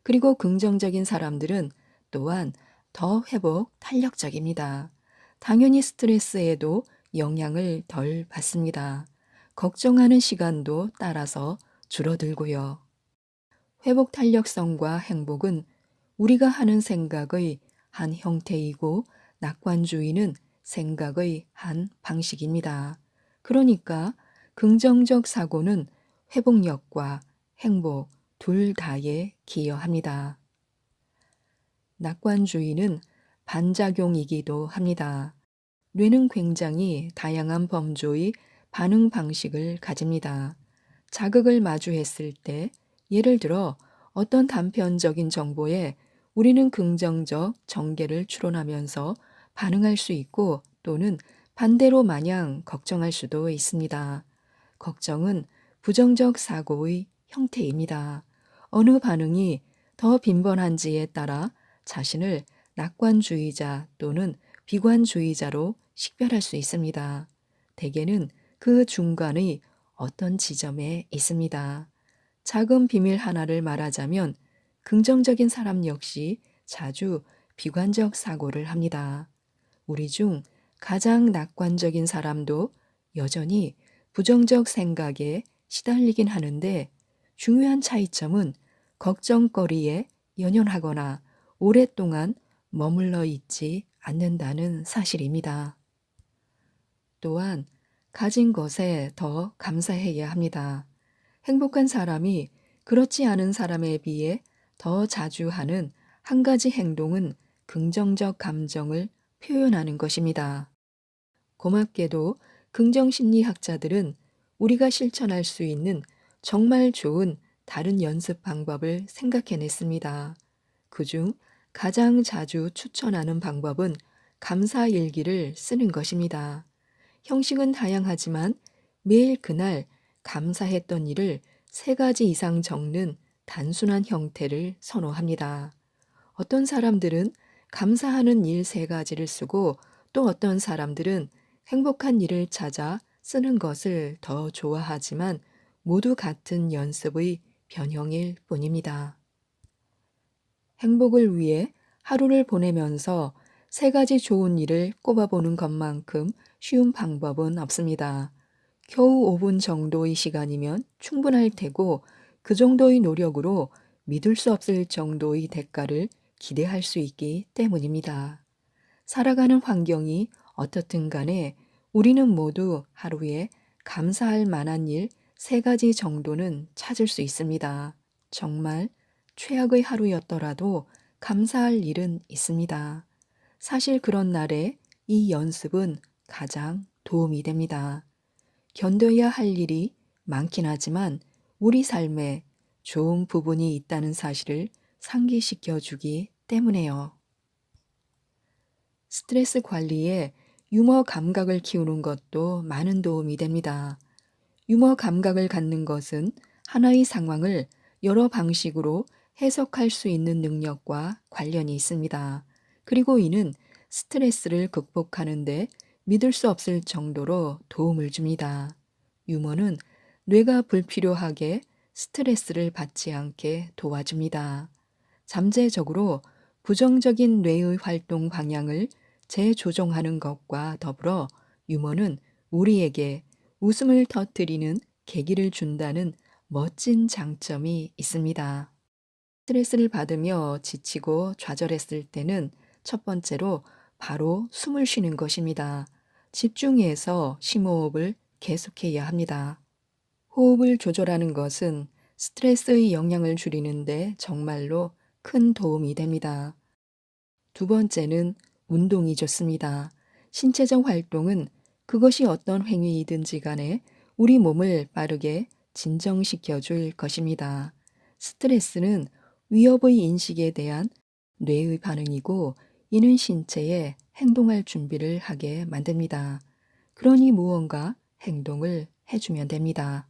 그리고 긍정적인 사람들은 또한 더 회복 탄력적입니다. 당연히 스트레스에도 영향을 덜 받습니다. 걱정하는 시간도 따라서 줄어들고요. 회복 탄력성과 행복은 우리가 하는 생각의 한 형태이고 낙관주의는 생각의 한 방식입니다. 그러니까 긍정적 사고는 회복력과 행복 둘 다에 기여합니다. 낙관주의는 반작용이기도 합니다. 뇌는 굉장히 다양한 범주의 반응 방식을 가집니다. 자극을 마주했을 때, 예를 들어 어떤 단편적인 정보에 우리는 긍정적 전개를 추론하면서 반응할 수 있고 또는 반대로 마냥 걱정할 수도 있습니다. 걱정은 부정적 사고의 형태입니다. 어느 반응이 더 빈번한지에 따라 자신을 낙관주의자 또는 비관주의자로 식별할 수 있습니다. 대개는 그 중간의 어떤 지점에 있습니다. 작은 비밀 하나를 말하자면 긍정적인 사람 역시 자주 비관적 사고를 합니다. 우리 중 가장 낙관적인 사람도 여전히 부정적 생각에 시달리긴 하는데 중요한 차이점은 걱정거리에 연연하거나 오랫동안 머물러 있지 않는다는 사실입니다. 또한 가진 것에 더 감사해야 합니다. 행복한 사람이 그렇지 않은 사람에 비해 더 자주 하는 한 가지 행동은 긍정적 감정을 표현하는 것입니다. 고맙게도 긍정심리학자들은 우리가 실천할 수 있는 정말 좋은 다른 연습 방법을 생각해냈습니다. 그중 가장 자주 추천하는 방법은 감사 일기를 쓰는 것입니다. 형식은 다양하지만 매일 그날 감사했던 일을 3가지 이상 적는 단순한 형태를 선호합니다. 어떤 사람들은 감사하는 일 3가지를 쓰고 또 어떤 사람들은 행복한 일을 찾아 쓰는 것을 더 좋아하지만 모두 같은 연습의 변형일 뿐입니다. 행복을 위해 하루를 보내면서 3가지 좋은 일을 꼽아보는 것만큼 쉬운 방법은 없습니다. 겨우 5분 정도의 시간이면 충분할 테고 그 정도의 노력으로 믿을 수 없을 정도의 대가를 기대할 수 있기 때문입니다. 살아가는 환경이 어떻든 간에 우리는 모두 하루에 감사할 만한 일 3가지 정도는 찾을 수 있습니다. 정말 최악의 하루였더라도 감사할 일은 있습니다. 사실 그런 날에 이 연습은 가장 도움이 됩니다. 견뎌야 할 일이 많긴 하지만 우리 삶에 좋은 부분이 있다는 사실을 상기시켜 주기 때문에요. 스트레스 관리에 유머 감각을 키우는 것도 많은 도움이 됩니다. 유머 감각을 갖는 것은 하나의 상황을 여러 방식으로 해석할 수 있는 능력과 관련이 있습니다. 그리고 이는 스트레스를 극복하는데 믿을 수 없을 정도로 도움을 줍니다. 유머는 뇌가 불필요하게 스트레스를 받지 않게 도와줍니다. 잠재적으로 부정적인 뇌의 활동 방향을 재조정하는 것과 더불어 유머는 우리에게 웃음을 터뜨리는 계기를 준다는 멋진 장점이 있습니다. 스트레스를 받으며 지치고 좌절했을 때는 첫 번째로 바로 숨을 쉬는 것입니다. 집중해서 심호흡을 계속해야 합니다. 호흡을 조절하는 것은 스트레스의 영향을 줄이는데 정말로 큰 도움이 됩니다. 두 번째는 운동이 좋습니다. 신체적 활동은 그것이 어떤 행위이든지 간에 우리 몸을 빠르게 진정시켜 줄 것입니다. 스트레스는 위협의 인식에 대한 뇌의 반응이고 이는 신체에 행동할 준비를 하게 만듭니다. 그러니 무언가 행동을 해주면 됩니다.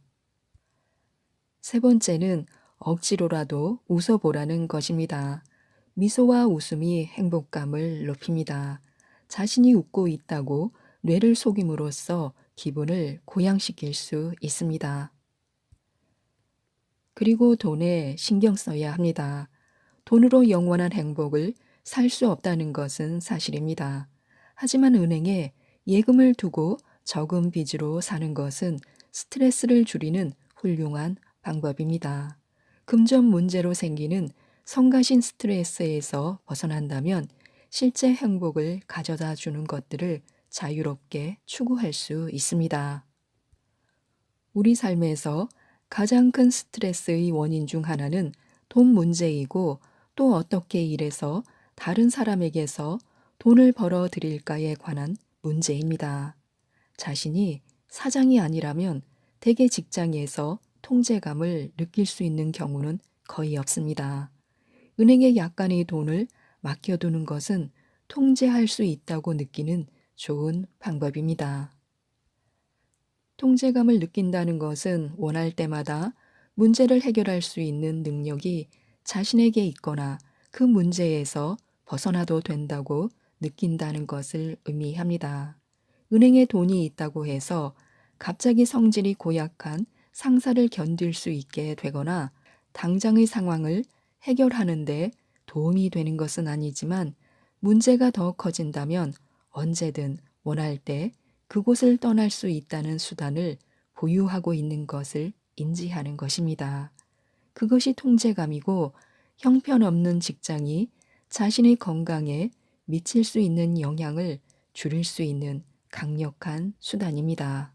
세 번째는 억지로라도 웃어보라는 것입니다. 미소와 웃음이 행복감을 높입니다. 자신이 웃고 있다고 뇌를 속임으로써 기분을 고양시킬 수 있습니다. 그리고 돈에 신경 써야 합니다. 돈으로 영원한 행복을 살 수 없다는 것은 사실입니다. 하지만 은행에 예금을 두고 적은 빚으로 사는 것은 스트레스를 줄이는 훌륭한 방법입니다. 금전 문제로 생기는 성가신 스트레스에서 벗어난다면 실제 행복을 가져다 주는 것들을 자유롭게 추구할 수 있습니다. 우리 삶에서 가장 큰 스트레스의 원인 중 하나는 돈 문제이고 또 어떻게 일해서 다른 사람에게서 돈을 벌어 드릴까에 관한 문제입니다. 자신이 사장이 아니라면 대개 직장에서 통제감을 느낄 수 있는 경우는 거의 없습니다. 은행에 약간의 돈을 맡겨두는 것은 통제할 수 있다고 느끼는 좋은 방법입니다. 통제감을 느낀다는 것은 원할 때마다 문제를 해결할 수 있는 능력이 자신에게 있거나 그 문제에서 벗어나도 된다고 느낀다는 것을 의미합니다. 은행에 돈이 있다고 해서 갑자기 성질이 고약한 상사를 견딜 수 있게 되거나 당장의 상황을 해결하는데 도움이 되는 것은 아니지만 문제가 더 커진다면 언제든 원할 때 그곳을 떠날 수 있다는 수단을 보유하고 있는 것을 인지하는 것입니다. 그것이 통제감이고 형편없는 직장이 자신의 건강에 미칠 수 있는 영향을 줄일 수 있는 강력한 수단입니다.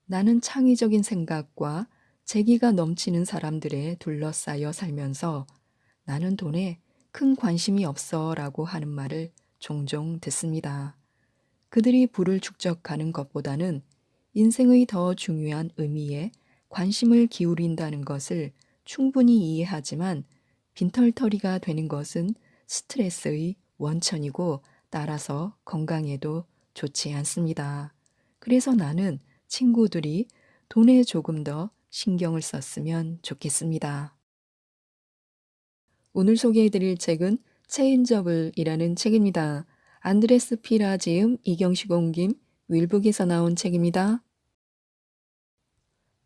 나는 창의적인 생각과 재기가 넘치는 사람들에 둘러싸여 살면서 나는 돈에 큰 관심이 없어 라고 하는 말을 종종 듣습니다. 그들이 부를 축적하는 것보다는 인생의 더 중요한 의미에 관심을 기울인다는 것을 충분히 이해하지만 빈털터리가 되는 것은 스트레스의 원천이고 따라서 건강에도 좋지 않습니다. 그래서 나는 친구들이 돈에 조금 더 신경을 썼으면 좋겠습니다. 오늘 소개해드릴 책은 체인저블이라는 책입니다. 안드레스 피라 지음, 이경식 옮김, 윌북에서 나온 책입니다.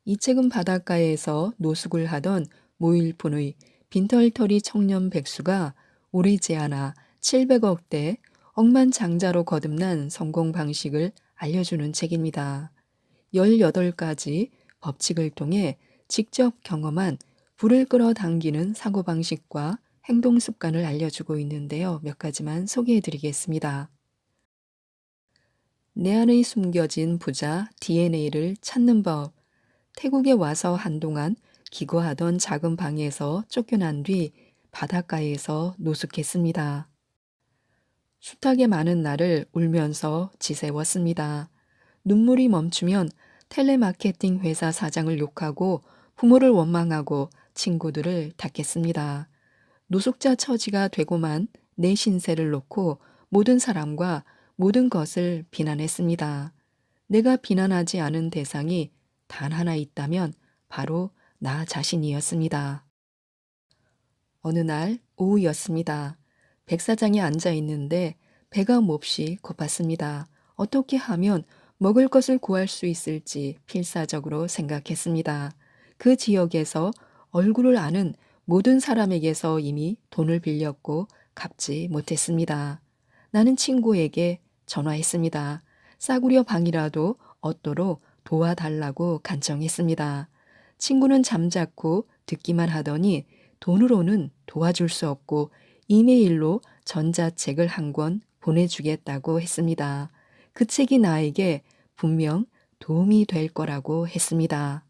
이 책은 바닷가에서 노숙을 하던 무일푼의 빈털터리 청년 백수가 오래지 않아 700억대 억만장자로 거듭난 성공 방식을 알려주는 책입니다. 18가지 법칙을 통해 직접 경험한 불을 끌어당기는 사고방식과 행동 습관을 알려주고 있는데요. 몇 가지만 소개해 드리겠습니다. 내 안의 숨겨진 부자 DNA를 찾는 법. 태국에 와서 한동안 기거하던 작은 방에서 쫓겨난 뒤 바닷가에서 노숙했습니다. 숱하게 많은 날을 울면서 지새웠습니다. 눈물이 멈추면 텔레마케팅 회사 사장을 욕하고 부모를 원망하고 친구들을 닦겠습니다. 노숙자 처지가 되고만 내 신세를 놓고 모든 사람과 모든 것을 비난했습니다. 내가 비난하지 않은 대상이 단 하나 있다면 바로 나 자신이었습니다. 어느 날 오후였습니다. 백사장에 앉아 있는데 배가 몹시 고팠습니다. 어떻게 하면 먹을 것을 구할 수 있을지 필사적으로 생각했습니다. 그 지역에서 얼굴을 아는 모든 사람에게서 이미 돈을 빌렸고 갚지 못했습니다. 나는 친구에게 전화했습니다. 싸구려 방이라도 얻도록 도와달라고 간청했습니다. 친구는 잠자코 듣기만 하더니 돈으로는 도와줄 수 없고 이메일로 전자책을 한 권 보내주겠다고 했습니다. 그 책이 나에게 분명 도움이 될 거라고 했습니다.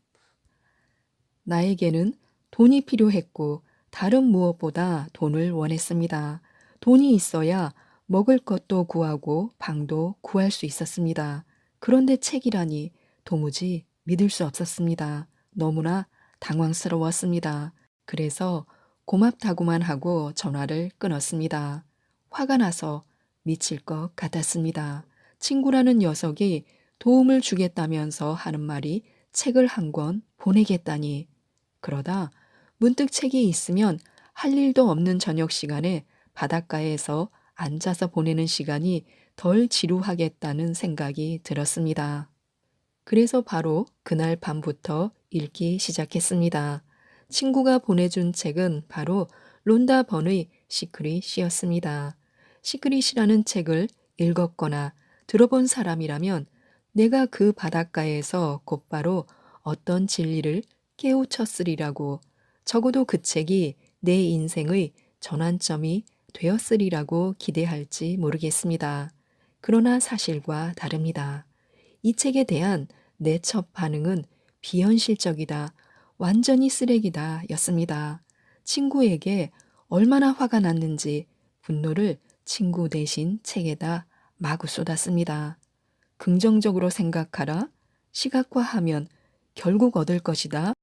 나에게는 돈이 필요했고 다른 무엇보다 돈을 원했습니다. 돈이 있어야 먹을 것도 구하고 방도 구할 수 있었습니다. 그런데 책이라니 도무지 믿을 수 없었습니다. 너무나 당황스러웠습니다. 그래서 고맙다고만 하고 전화를 끊었습니다. 화가 나서 미칠 것 같았습니다. 친구라는 녀석이 도움을 주겠다면서 하는 말이 책을 한 권 보내겠다니. 그러다 문득 책이 있으면 할 일도 없는 저녁 시간에 바닷가에서 앉아서 보내는 시간이 덜 지루하겠다는 생각이 들었습니다. 그래서 바로 그날 밤부터 읽기 시작했습니다. 친구가 보내준 책은 바로 론다 번의 시크릿이었습니다. 시크릿이라는 책을 읽었거나 들어본 사람이라면 내가 그 바닷가에서 곧바로 어떤 진리를 깨우쳤으리라고, 적어도 그 책이 내 인생의 전환점이 되었으리라고 기대할지 모르겠습니다. 그러나 사실과 다릅니다. 이 책에 대한 내 첫 반응은 비현실적이다, 완전히 쓰레기다 였습니다. 친구에게 얼마나 화가 났는지 분노를 친구 대신 책에다 마구 쏟았습니다. 긍정적으로 생각하라, 시각화하면 결국 얻을 것이다.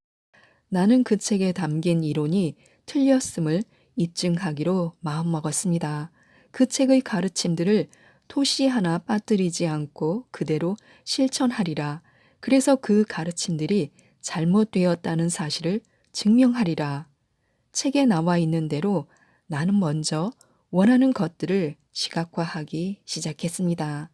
나는 그 책에 담긴 이론이 틀렸음을 입증하기로 마음먹었습니다. 그 책의 가르침들을 토시 하나 빠뜨리지 않고 그대로 실천하리라. 그래서 그 가르침들이 잘못되었다는 사실을 증명하리라. 책에 나와 있는 대로 나는 먼저 원하는 것들을 시각화하기 시작했습니다.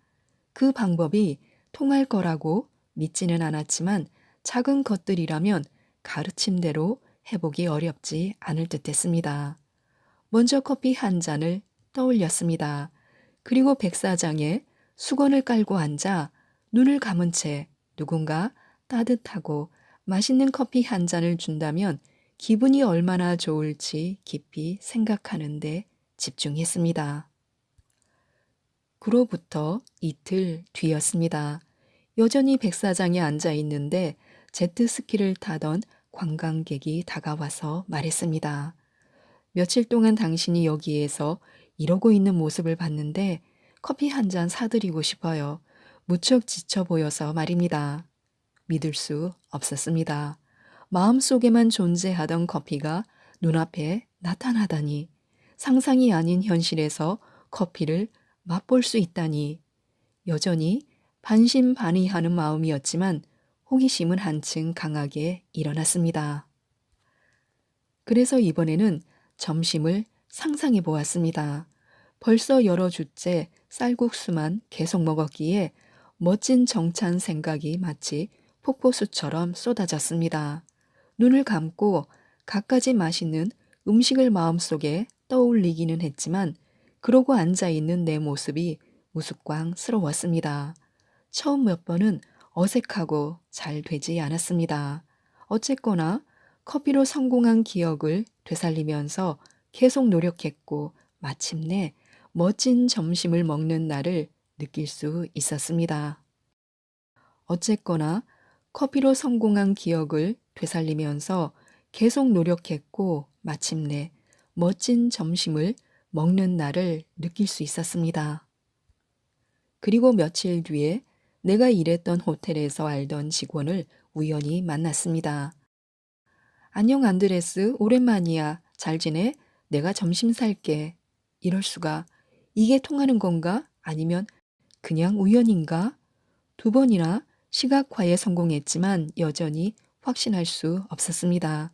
그 방법이 통할 거라고 믿지는 않았지만 작은 것들이라면 가르침대로 해보기 어렵지 않을 듯 했습니다. 먼저 커피 한 잔을 떠올렸습니다. 그리고 백사장에 수건을 깔고 앉아 눈을 감은 채 누군가 따뜻하고 맛있는 커피 한 잔을 준다면 기분이 얼마나 좋을지 깊이 생각하는데 집중했습니다. 그로부터 이틀 뒤였습니다. 여전히 백사장에 앉아 있는데 제트스키를 타던 관광객이 다가와서 말했습니다. 며칠 동안 당신이 여기에서 이러고 있는 모습을 봤는데 커피 한 잔 사드리고 싶어요. 무척 지쳐 보여서 말입니다. 믿을 수 없었습니다. 마음속에만 존재하던 커피가 눈앞에 나타나다니, 상상이 아닌 현실에서 커피를 맛볼 수 있다니 여전히 반신반의하는 마음이었지만 호기심은 한층 강하게 일어났습니다. 그래서 이번에는 점심을 상상해 보았습니다. 벌써 여러 주째 쌀국수만 계속 먹었기에 멋진 정찬 생각이 마치 폭포수처럼 쏟아졌습니다. 눈을 감고 갖가지 맛있는 음식을 마음속에 떠올리기는 했지만 그러고 앉아있는 내 모습이 우스꽝스러웠습니다. 처음 몇 번은 어색하고 잘 되지 않았습니다. 어쨌거나 커피로 성공한 기억을 되살리면서 계속 노력했고 마침내 멋진 점심을 먹는 날을 느낄 수 있었습니다. 어쨌거나 커피로 성공한 기억을 되살리면서 계속 노력했고 마침내 멋진 점심을 먹는 날을 느낄 수 있었습니다. 그리고 며칠 뒤에 내가 일했던 호텔에서 알던 직원을 우연히 만났습니다. 안녕 안드레스, 오랜만이야. 잘 지내? 내가 점심 살게. 이럴 수가. 이게 통하는 건가? 아니면 그냥 우연인가? 두 번이나 시각화에 성공했지만 여전히 확신할 수 없었습니다.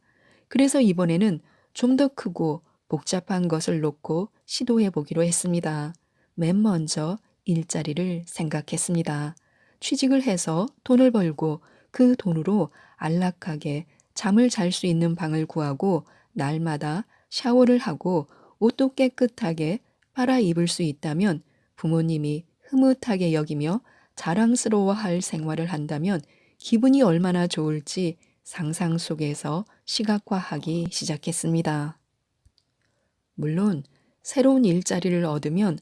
그래서 이번에는 좀 더 크고 복잡한 것을 놓고 시도해 보기로 했습니다. 맨 먼저 일자리를 생각했습니다. 취직을 해서 돈을 벌고 그 돈으로 안락하게 잠을 잘 수 있는 방을 구하고 날마다 샤워를 하고 옷도 깨끗하게 빨아 입을 수 있다면 부모님이 흐뭇하게 여기며 자랑스러워할 생활을 한다면 기분이 얼마나 좋을지 상상 속에서 시각화하기 시작했습니다. 물론 새로운 일자리를 얻으면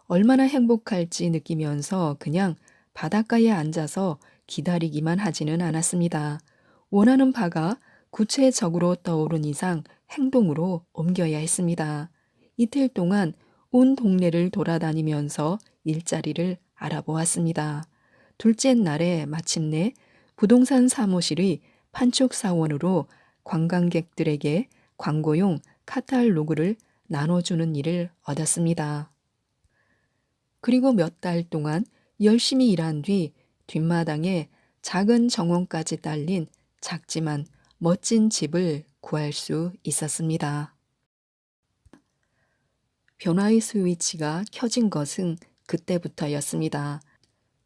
얼마나 행복할지 느끼면서 그냥 바닷가에 앉아서 기다리기만 하지는 않았습니다. 원하는 바가 구체적으로 떠오른 이상 행동으로 옮겨야 했습니다. 이틀 동안 온 동네를 돌아다니면서 일자리를 알아보았습니다. 둘째 날에 마침내 부동산 사무실의 판촉 사원으로 관광객들에게 광고용 카탈로그를 나눠주는 일을 얻었습니다. 그리고 몇 달 동안 열심히 일한 뒤 뒷마당에 작은 정원까지 딸린 작지만 멋진 집을 구할 수 있었습니다. 변화의 스위치가 켜진 것은 그때부터였습니다.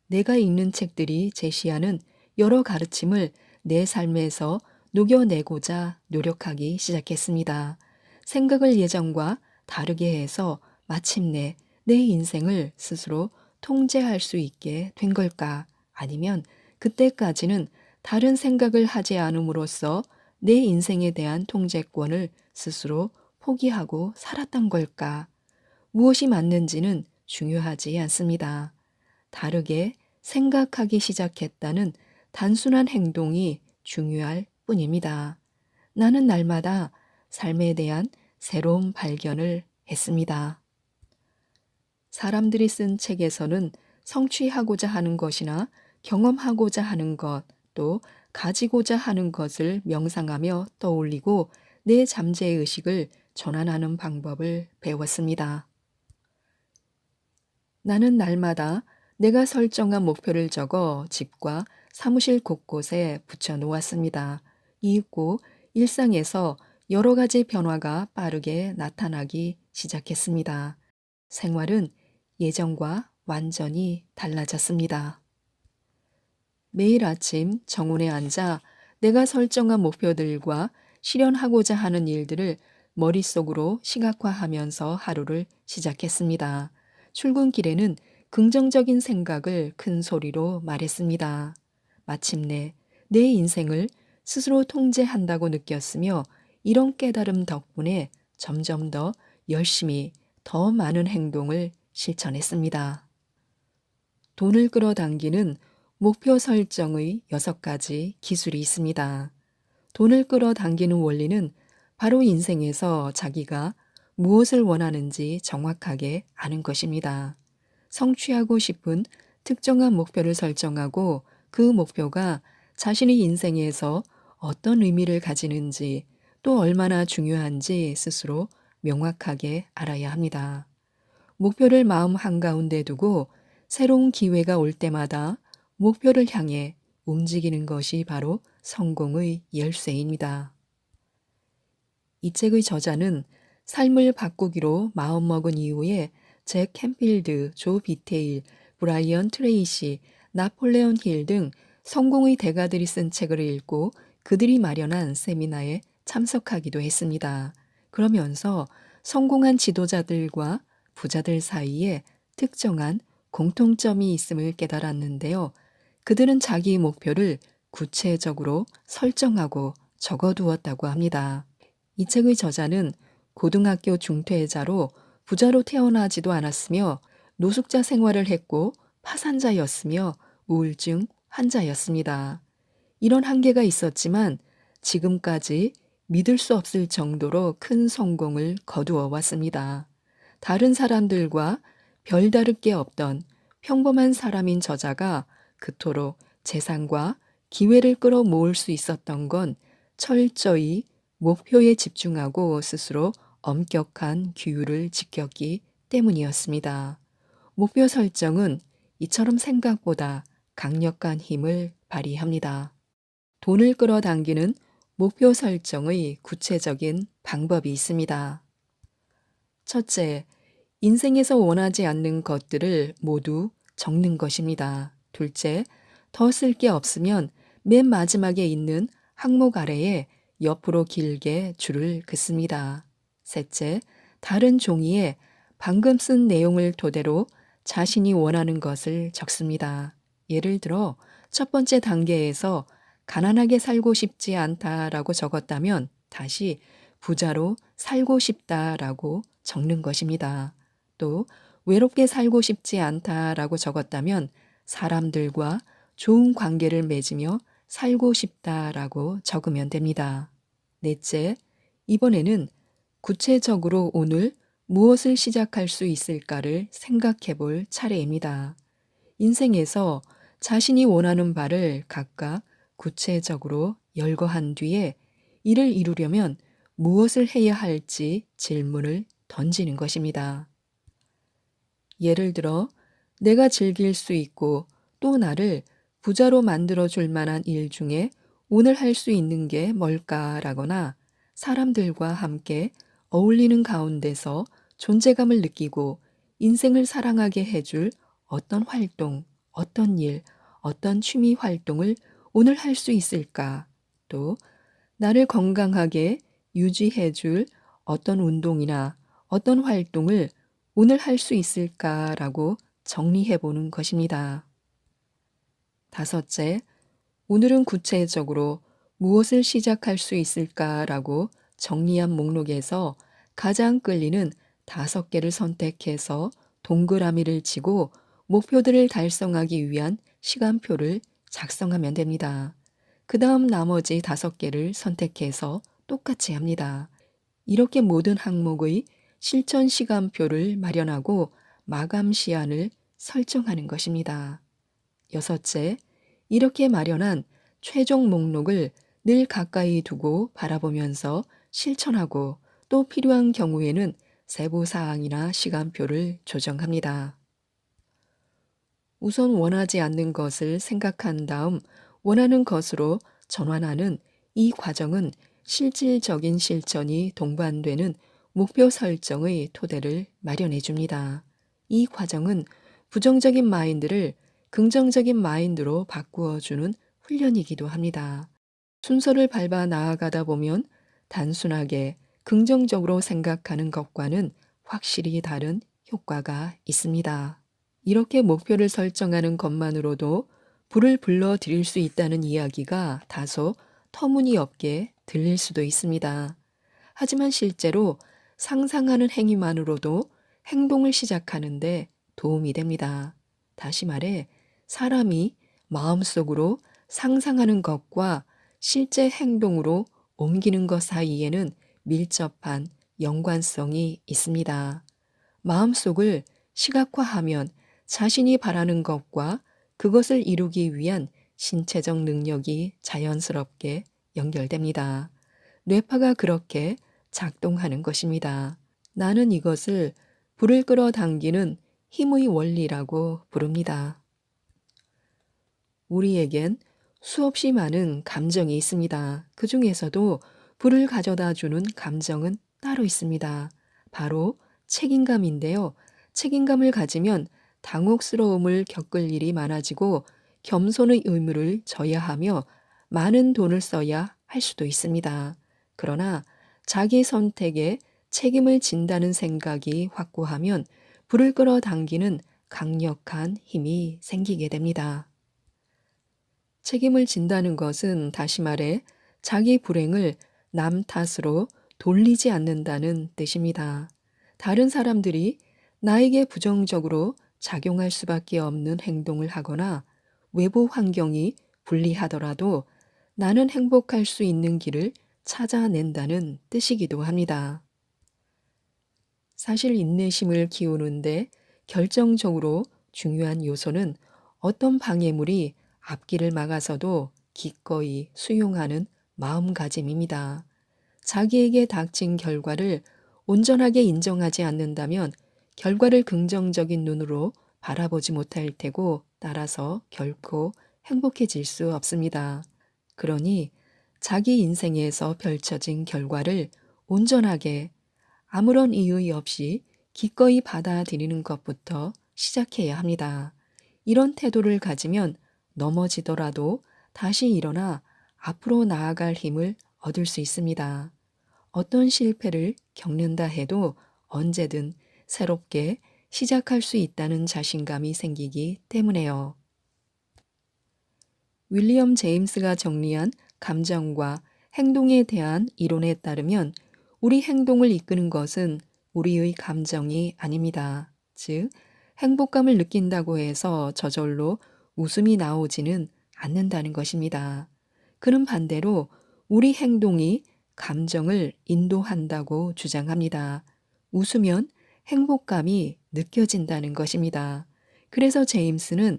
내가 읽는 책들이 제시하는 여러 가르침을 내 삶에서 녹여내고자 노력하기 시작했습니다. 생각을 예전과 다르게 해서 마침내 내 인생을 스스로 통제할 수 있게 된 걸까? 아니면 그때까지는 다른 생각을 하지 않음으로써 내 인생에 대한 통제권을 스스로 포기하고 살았던 걸까? 무엇이 맞는지는 중요하지 않습니다. 다르게 생각하기 시작했다는 단순한 행동이 중요할 뿐입니다. 나는 날마다 삶에 대한 새로운 발견을 했습니다. 사람들이 쓴 책에서는 성취하고자 하는 것이나 경험하고자 하는 것, 또 가지고자 하는 것을 명상하며 떠올리고 내 잠재의식을 전환하는 방법을 배웠습니다. 나는 날마다 내가 설정한 목표를 적어 집과 사무실 곳곳에 붙여 놓았습니다. 이윽고 일상에서 여러 가지 변화가 빠르게 나타나기 시작했습니다. 생활은 예전과 완전히 달라졌습니다. 매일 아침 정원에 앉아 내가 설정한 목표들과 실현하고자 하는 일들을 머릿속으로 시각화하면서 하루를 시작했습니다. 출근길에는 긍정적인 생각을 큰 소리로 말했습니다. 마침내 내 인생을 스스로 통제한다고 느꼈으며 이런 깨달음 덕분에 점점 더 열심히 더 많은 행동을 실천했습니다. 돈을 끌어당기는 목표 설정의 6가지 기술이 있습니다. 돈을 끌어당기는 원리는 바로 인생에서 자기가 무엇을 원하는지 정확하게 아는 것입니다. 성취하고 싶은 특정한 목표를 설정하고 그 목표가 자신의 인생에서 어떤 의미를 가지는지 또 얼마나 중요한지 스스로 명확하게 알아야 합니다. 목표를 마음 한가운데 두고 새로운 기회가 올 때마다 목표를 향해 움직이는 것이 바로 성공의 열쇠입니다. 이 책의 저자는 삶을 바꾸기로 마음먹은 이후에 잭 캔필드, 조 비테일, 브라이언 트레이시, 나폴레온 힐 등 성공의 대가들이 쓴 책을 읽고 그들이 마련한 세미나에 참석하기도 했습니다. 그러면서 성공한 지도자들과 부자들 사이에 특정한 공통점이 있음을 깨달았는데요. 그들은 자기 목표를 구체적으로 설정하고 적어두었다고 합니다. 이 책의 저자는 고등학교 중퇴자로 부자로 태어나지도 않았으며 노숙자 생활을 했고 파산자였으며 우울증 환자였습니다. 이런 한계가 있었지만 지금까지 믿을 수 없을 정도로 큰 성공을 거두어 왔습니다. 다른 사람들과 별다를 게 없던 평범한 사람인 저자가 그토록 재산과 기회를 끌어모을 수 있었던 건 철저히 목표에 집중하고 스스로 엄격한 규율을 지켰기 때문이었습니다. 목표 설정은 이처럼 생각보다 강력한 힘을 발휘합니다. 돈을 끌어당기는 목표 설정의 구체적인 방법이 있습니다. 첫째, 인생에서 원하지 않는 것들을 모두 적는 것입니다. 둘째, 더 쓸 게 없으면 맨 마지막에 있는 항목 아래에 옆으로 길게 줄을 긋습니다. 셋째, 다른 종이에 방금 쓴 내용을 토대로 자신이 원하는 것을 적습니다. 예를 들어 첫 번째 단계에서 가난하게 살고 싶지 않다라고 적었다면 다시 부자로 살고 싶다라고 적는 것입니다. 또 외롭게 살고 싶지 않다라고 적었다면 사람들과 좋은 관계를 맺으며 살고 싶다라고 적으면 됩니다. 넷째, 이번에는 구체적으로 오늘 무엇을 시작할 수 있을까를 생각해 볼 차례입니다. 인생에서 자신이 원하는 바를 각각 구체적으로 열거한 뒤에 이를 이루려면 무엇을 해야 할지 질문을 던지는 것입니다. 예를 들어, 내가 즐길 수 있고 또 나를 부자로 만들어 줄 만한 일 중에 오늘 할 수 있는 게 뭘까라거나 사람들과 함께 어울리는 가운데서 존재감을 느끼고 인생을 사랑하게 해줄 어떤 활동, 어떤 일, 어떤 취미 활동을 오늘 할 수 있을까? 또 나를 건강하게 유지해 줄 어떤 운동이나 어떤 활동을 오늘 할 수 있을까라고 정리해 보는 것입니다. 다섯째, 오늘은 구체적으로 무엇을 시작할 수 있을까라고 정리한 목록에서 가장 끌리는 5개를 선택해서 동그라미를 치고 목표들을 달성하기 위한 시간표를 작성하면 됩니다. 그 다음 나머지 5개를 선택해서 똑같이 합니다. 이렇게 모든 항목의 실천 시간표를 마련하고 마감 시한을 설정하는 것입니다. 여섯째, 이렇게 마련한 최종 목록을 늘 가까이 두고 바라보면서 실천하고 또 필요한 경우에는 세부 사항이나 시간표를 조정합니다. 우선 원하지 않는 것을 생각한 다음 원하는 것으로 전환하는 이 과정은 실질적인 실천이 동반되는 목표 설정의 토대를 마련해 줍니다. 이 과정은 부정적인 마인드를 긍정적인 마인드로 바꾸어 주는 훈련이기도 합니다. 순서를 밟아 나아가다 보면 단순하게 긍정적으로 생각하는 것과는 확실히 다른 효과가 있습니다. 이렇게 목표를 설정하는 것만으로도 불을 불러들일 수 있다는 이야기가 다소 터무니없게 들릴 수도 있습니다. 하지만 실제로 상상하는 행위만으로도 행동을 시작하는데 도움이 됩니다. 다시 말해, 사람이 마음속으로 상상하는 것과 실제 행동으로 옮기는 것 사이에는 밀접한 연관성이 있습니다. 마음속을 시각화하면 자신이 바라는 것과 그것을 이루기 위한 신체적 능력이 자연스럽게 연결됩니다. 뇌파가 그렇게 작동하는 것입니다. 나는 이것을 불을 끌어당기는 힘의 원리라고 부릅니다. 우리에겐 수없이 많은 감정이 있습니다. 그 중에서도 불을 가져다 주는 감정은 따로 있습니다. 바로 책임감인데요. 책임감을 가지면 당혹스러움을 겪을 일이 많아지고 겸손의 의무를 져야 하며 많은 돈을 써야 할 수도 있습니다. 그러나 자기 선택에 책임을 진다는 생각이 확고하면 불을 끌어당기는 강력한 힘이 생기게 됩니다. 책임을 진다는 것은 다시 말해 자기 불행을 남 탓으로 돌리지 않는다는 뜻입니다. 다른 사람들이 나에게 부정적으로 작용할 수밖에 없는 행동을 하거나 외부 환경이 불리하더라도 나는 행복할 수 있는 길을 찾아낸다는 뜻이기도 합니다. 사실 인내심을 키우는데 결정적으로 중요한 요소는 어떤 방해물이 앞길을 막아서도 기꺼이 수용하는 마음가짐입니다. 자기에게 닥친 결과를 온전하게 인정하지 않는다면 결과를 긍정적인 눈으로 바라보지 못할 테고 따라서 결코 행복해질 수 없습니다. 그러니 자기 인생에서 펼쳐진 결과를 온전하게 아무런 이의 없이 기꺼이 받아들이는 것부터 시작해야 합니다. 이런 태도를 가지면 넘어지더라도 다시 일어나 앞으로 나아갈 힘을 얻을 수 있습니다. 어떤 실패를 겪는다 해도 언제든 새롭게 시작할 수 있다는 자신감이 생기기 때문에요. 윌리엄 제임스가 정리한 감정과 행동에 대한 이론에 따르면 우리 행동을 이끄는 것은 우리의 감정이 아닙니다. 즉, 행복감을 느낀다고 해서 저절로 웃음이 나오지는 않는다는 것입니다. 그는 반대로 우리 행동이 감정을 인도한다고 주장합니다. 웃으면 행복감이 느껴진다는 것입니다. 그래서 제임스는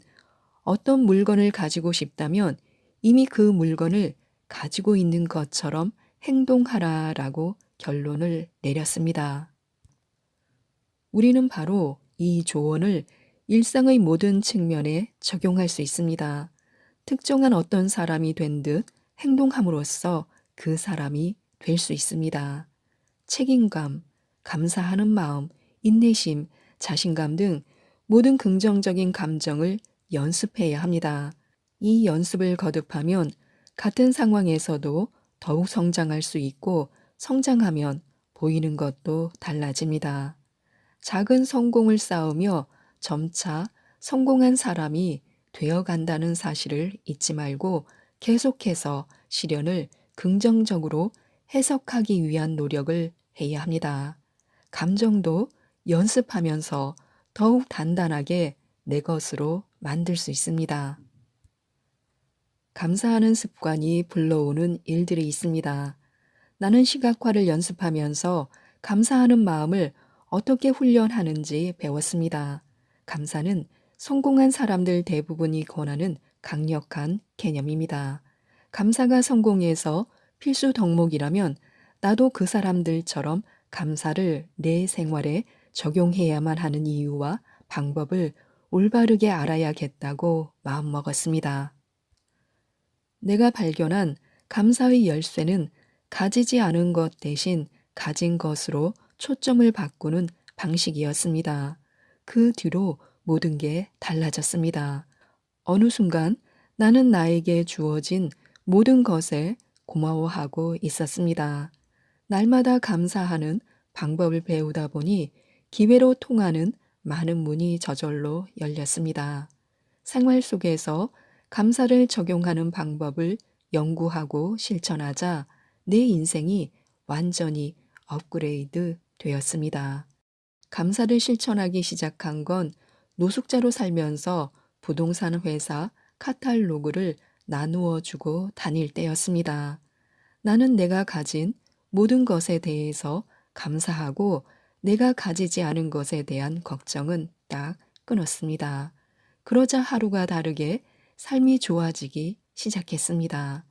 어떤 물건을 가지고 싶다면 이미 그 물건을 가지고 있는 것처럼 행동하라라고 결론을 내렸습니다. 우리는 바로 이 조언을 일상의 모든 측면에 적용할 수 있습니다. 특정한 어떤 사람이 된 듯 행동함으로써 그 사람이 될 수 있습니다. 책임감, 감사하는 마음, 인내심, 자신감 등 모든 긍정적인 감정을 연습해야 합니다. 이 연습을 거듭하면 같은 상황에서도 더욱 성장할 수 있고 성장하면 보이는 것도 달라집니다. 작은 성공을 쌓으며 점차 성공한 사람이 되어 간다는 사실을 잊지 말고 계속해서 시련을 긍정적으로 해석하기 위한 노력을 해야 합니다. 감정도 연습하면서 더욱 단단하게 내 것으로 만들 수 있습니다. 감사하는 습관이 불러오는 일들이 있습니다. 나는 시각화를 연습하면서 감사하는 마음을 어떻게 훈련하는지 배웠습니다. 감사는 성공한 사람들 대부분이 권하는 강력한 개념입니다. 감사가 성공에서 필수 덕목이라면 나도 그 사람들처럼 감사를 내 생활에 적용해야만 하는 이유와 방법을 올바르게 알아야겠다고 마음먹었습니다. 내가 발견한 감사의 열쇠는 가지지 않은 것 대신 가진 것으로 초점을 바꾸는 방식이었습니다. 그 뒤로 모든 게 달라졌습니다. 어느 순간 나는 나에게 주어진 모든 것에 고마워하고 있었습니다. 날마다 감사하는 방법을 배우다 보니 기회로 통하는 많은 문이 저절로 열렸습니다. 생활 속에서 감사를 적용하는 방법을 연구하고 실천하자 내 인생이 완전히 업그레이드 되었습니다. 감사를 실천하기 시작한 건 노숙자로 살면서 부동산 회사 카탈로그를 나누어 주고 다닐 때였습니다. 나는 내가 가진 모든 것에 대해서 감사하고 내가 가지지 않은 것에 대한 걱정은 딱 끊었습니다. 그러자 하루가 다르게 삶이 좋아지기 시작했습니다.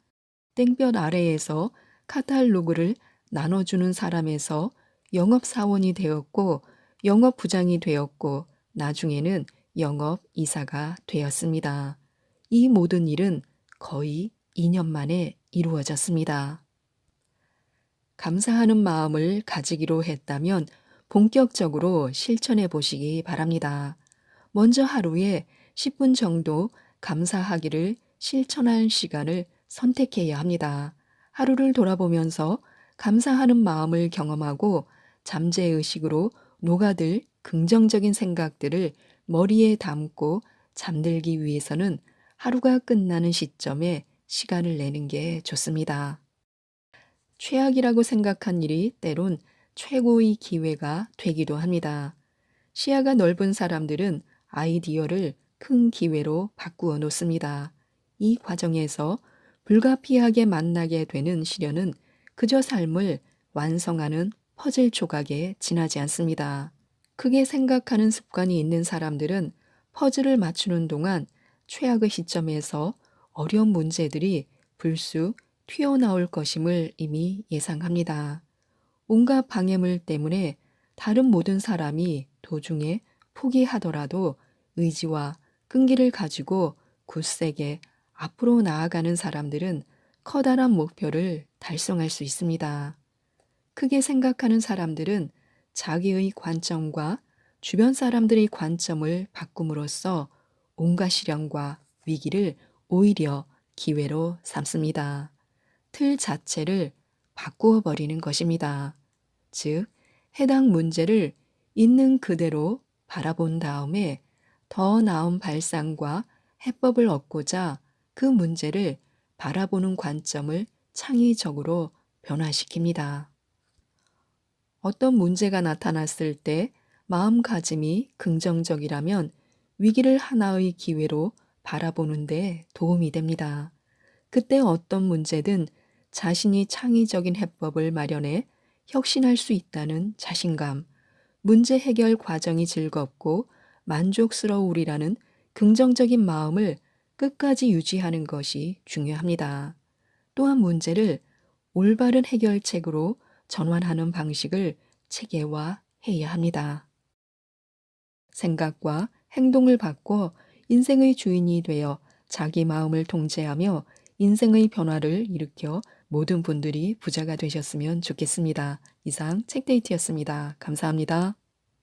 땡볕 아래에서 카탈로그를 나눠주는 사람에서 영업사원이 되었고 영업 부장이 되었고 나중에는 영업 이사가 되었습니다. 이 모든 일은 거의 2년 만에 이루어졌습니다. 감사하는 마음을 가지기로 했다면 본격적으로 실천해 보시기 바랍니다. 먼저 하루에 10분 정도 감사하기를 실천할 시간을 선택해야 합니다. 하루를 돌아보면서 감사하는 마음을 경험하고 잠재의식으로 녹아들 긍정적인 생각들을 머리에 담고 잠들기 위해서는 하루가 끝나는 시점에 시간을 내는 게 좋습니다. 최악이라고 생각한 일이 때론 최고의 기회가 되기도 합니다. 시야가 넓은 사람들은 아이디어를 큰 기회로 바꾸어 놓습니다. 이 과정에서 불가피하게 만나게 되는 시련은 그저 삶을 완성하는 퍼즐 조각에 지나지 않습니다. 크게 생각하는 습관이 있는 사람들은 퍼즐을 맞추는 동안 최악의 시점에서 어려운 문제들이 불쑥 튀어나올 것임을 이미 예상합니다. 온갖 방해물 때문에 다른 모든 사람이 도중에 포기하더라도 의지와 끈기를 가지고 굳세게 앞으로 나아가는 사람들은 커다란 목표를 달성할 수 있습니다. 크게 생각하는 사람들은 자기의 관점과 주변 사람들의 관점을 바꿈으로써 온갖 시련과 위기를 오히려 기회로 삼습니다. 틀 자체를 바꾸어 버리는 것입니다. 즉, 해당 문제를 있는 그대로 바라본 다음에 더 나은 발상과 해법을 얻고자 그 문제를 바라보는 관점을 창의적으로 변화시킵니다. 어떤 문제가 나타났을 때 마음가짐이 긍정적이라면 위기를 하나의 기회로 바라보는데 도움이 됩니다. 그때 어떤 문제든 자신이 창의적인 해법을 마련해 혁신할 수 있다는 자신감, 문제 해결 과정이 즐겁고 만족스러우리라는 긍정적인 마음을 끝까지 유지하는 것이 중요합니다. 또한 문제를 올바른 해결책으로 전환하는 방식을 체계화해야 합니다. 생각과 행동을 바꿔 인생의 주인이 되어 자기 마음을 통제하며 인생의 변화를 일으켜 모든 분들이 부자가 되셨으면 좋겠습니다. 이상 책데이트였습니다. 감사합니다.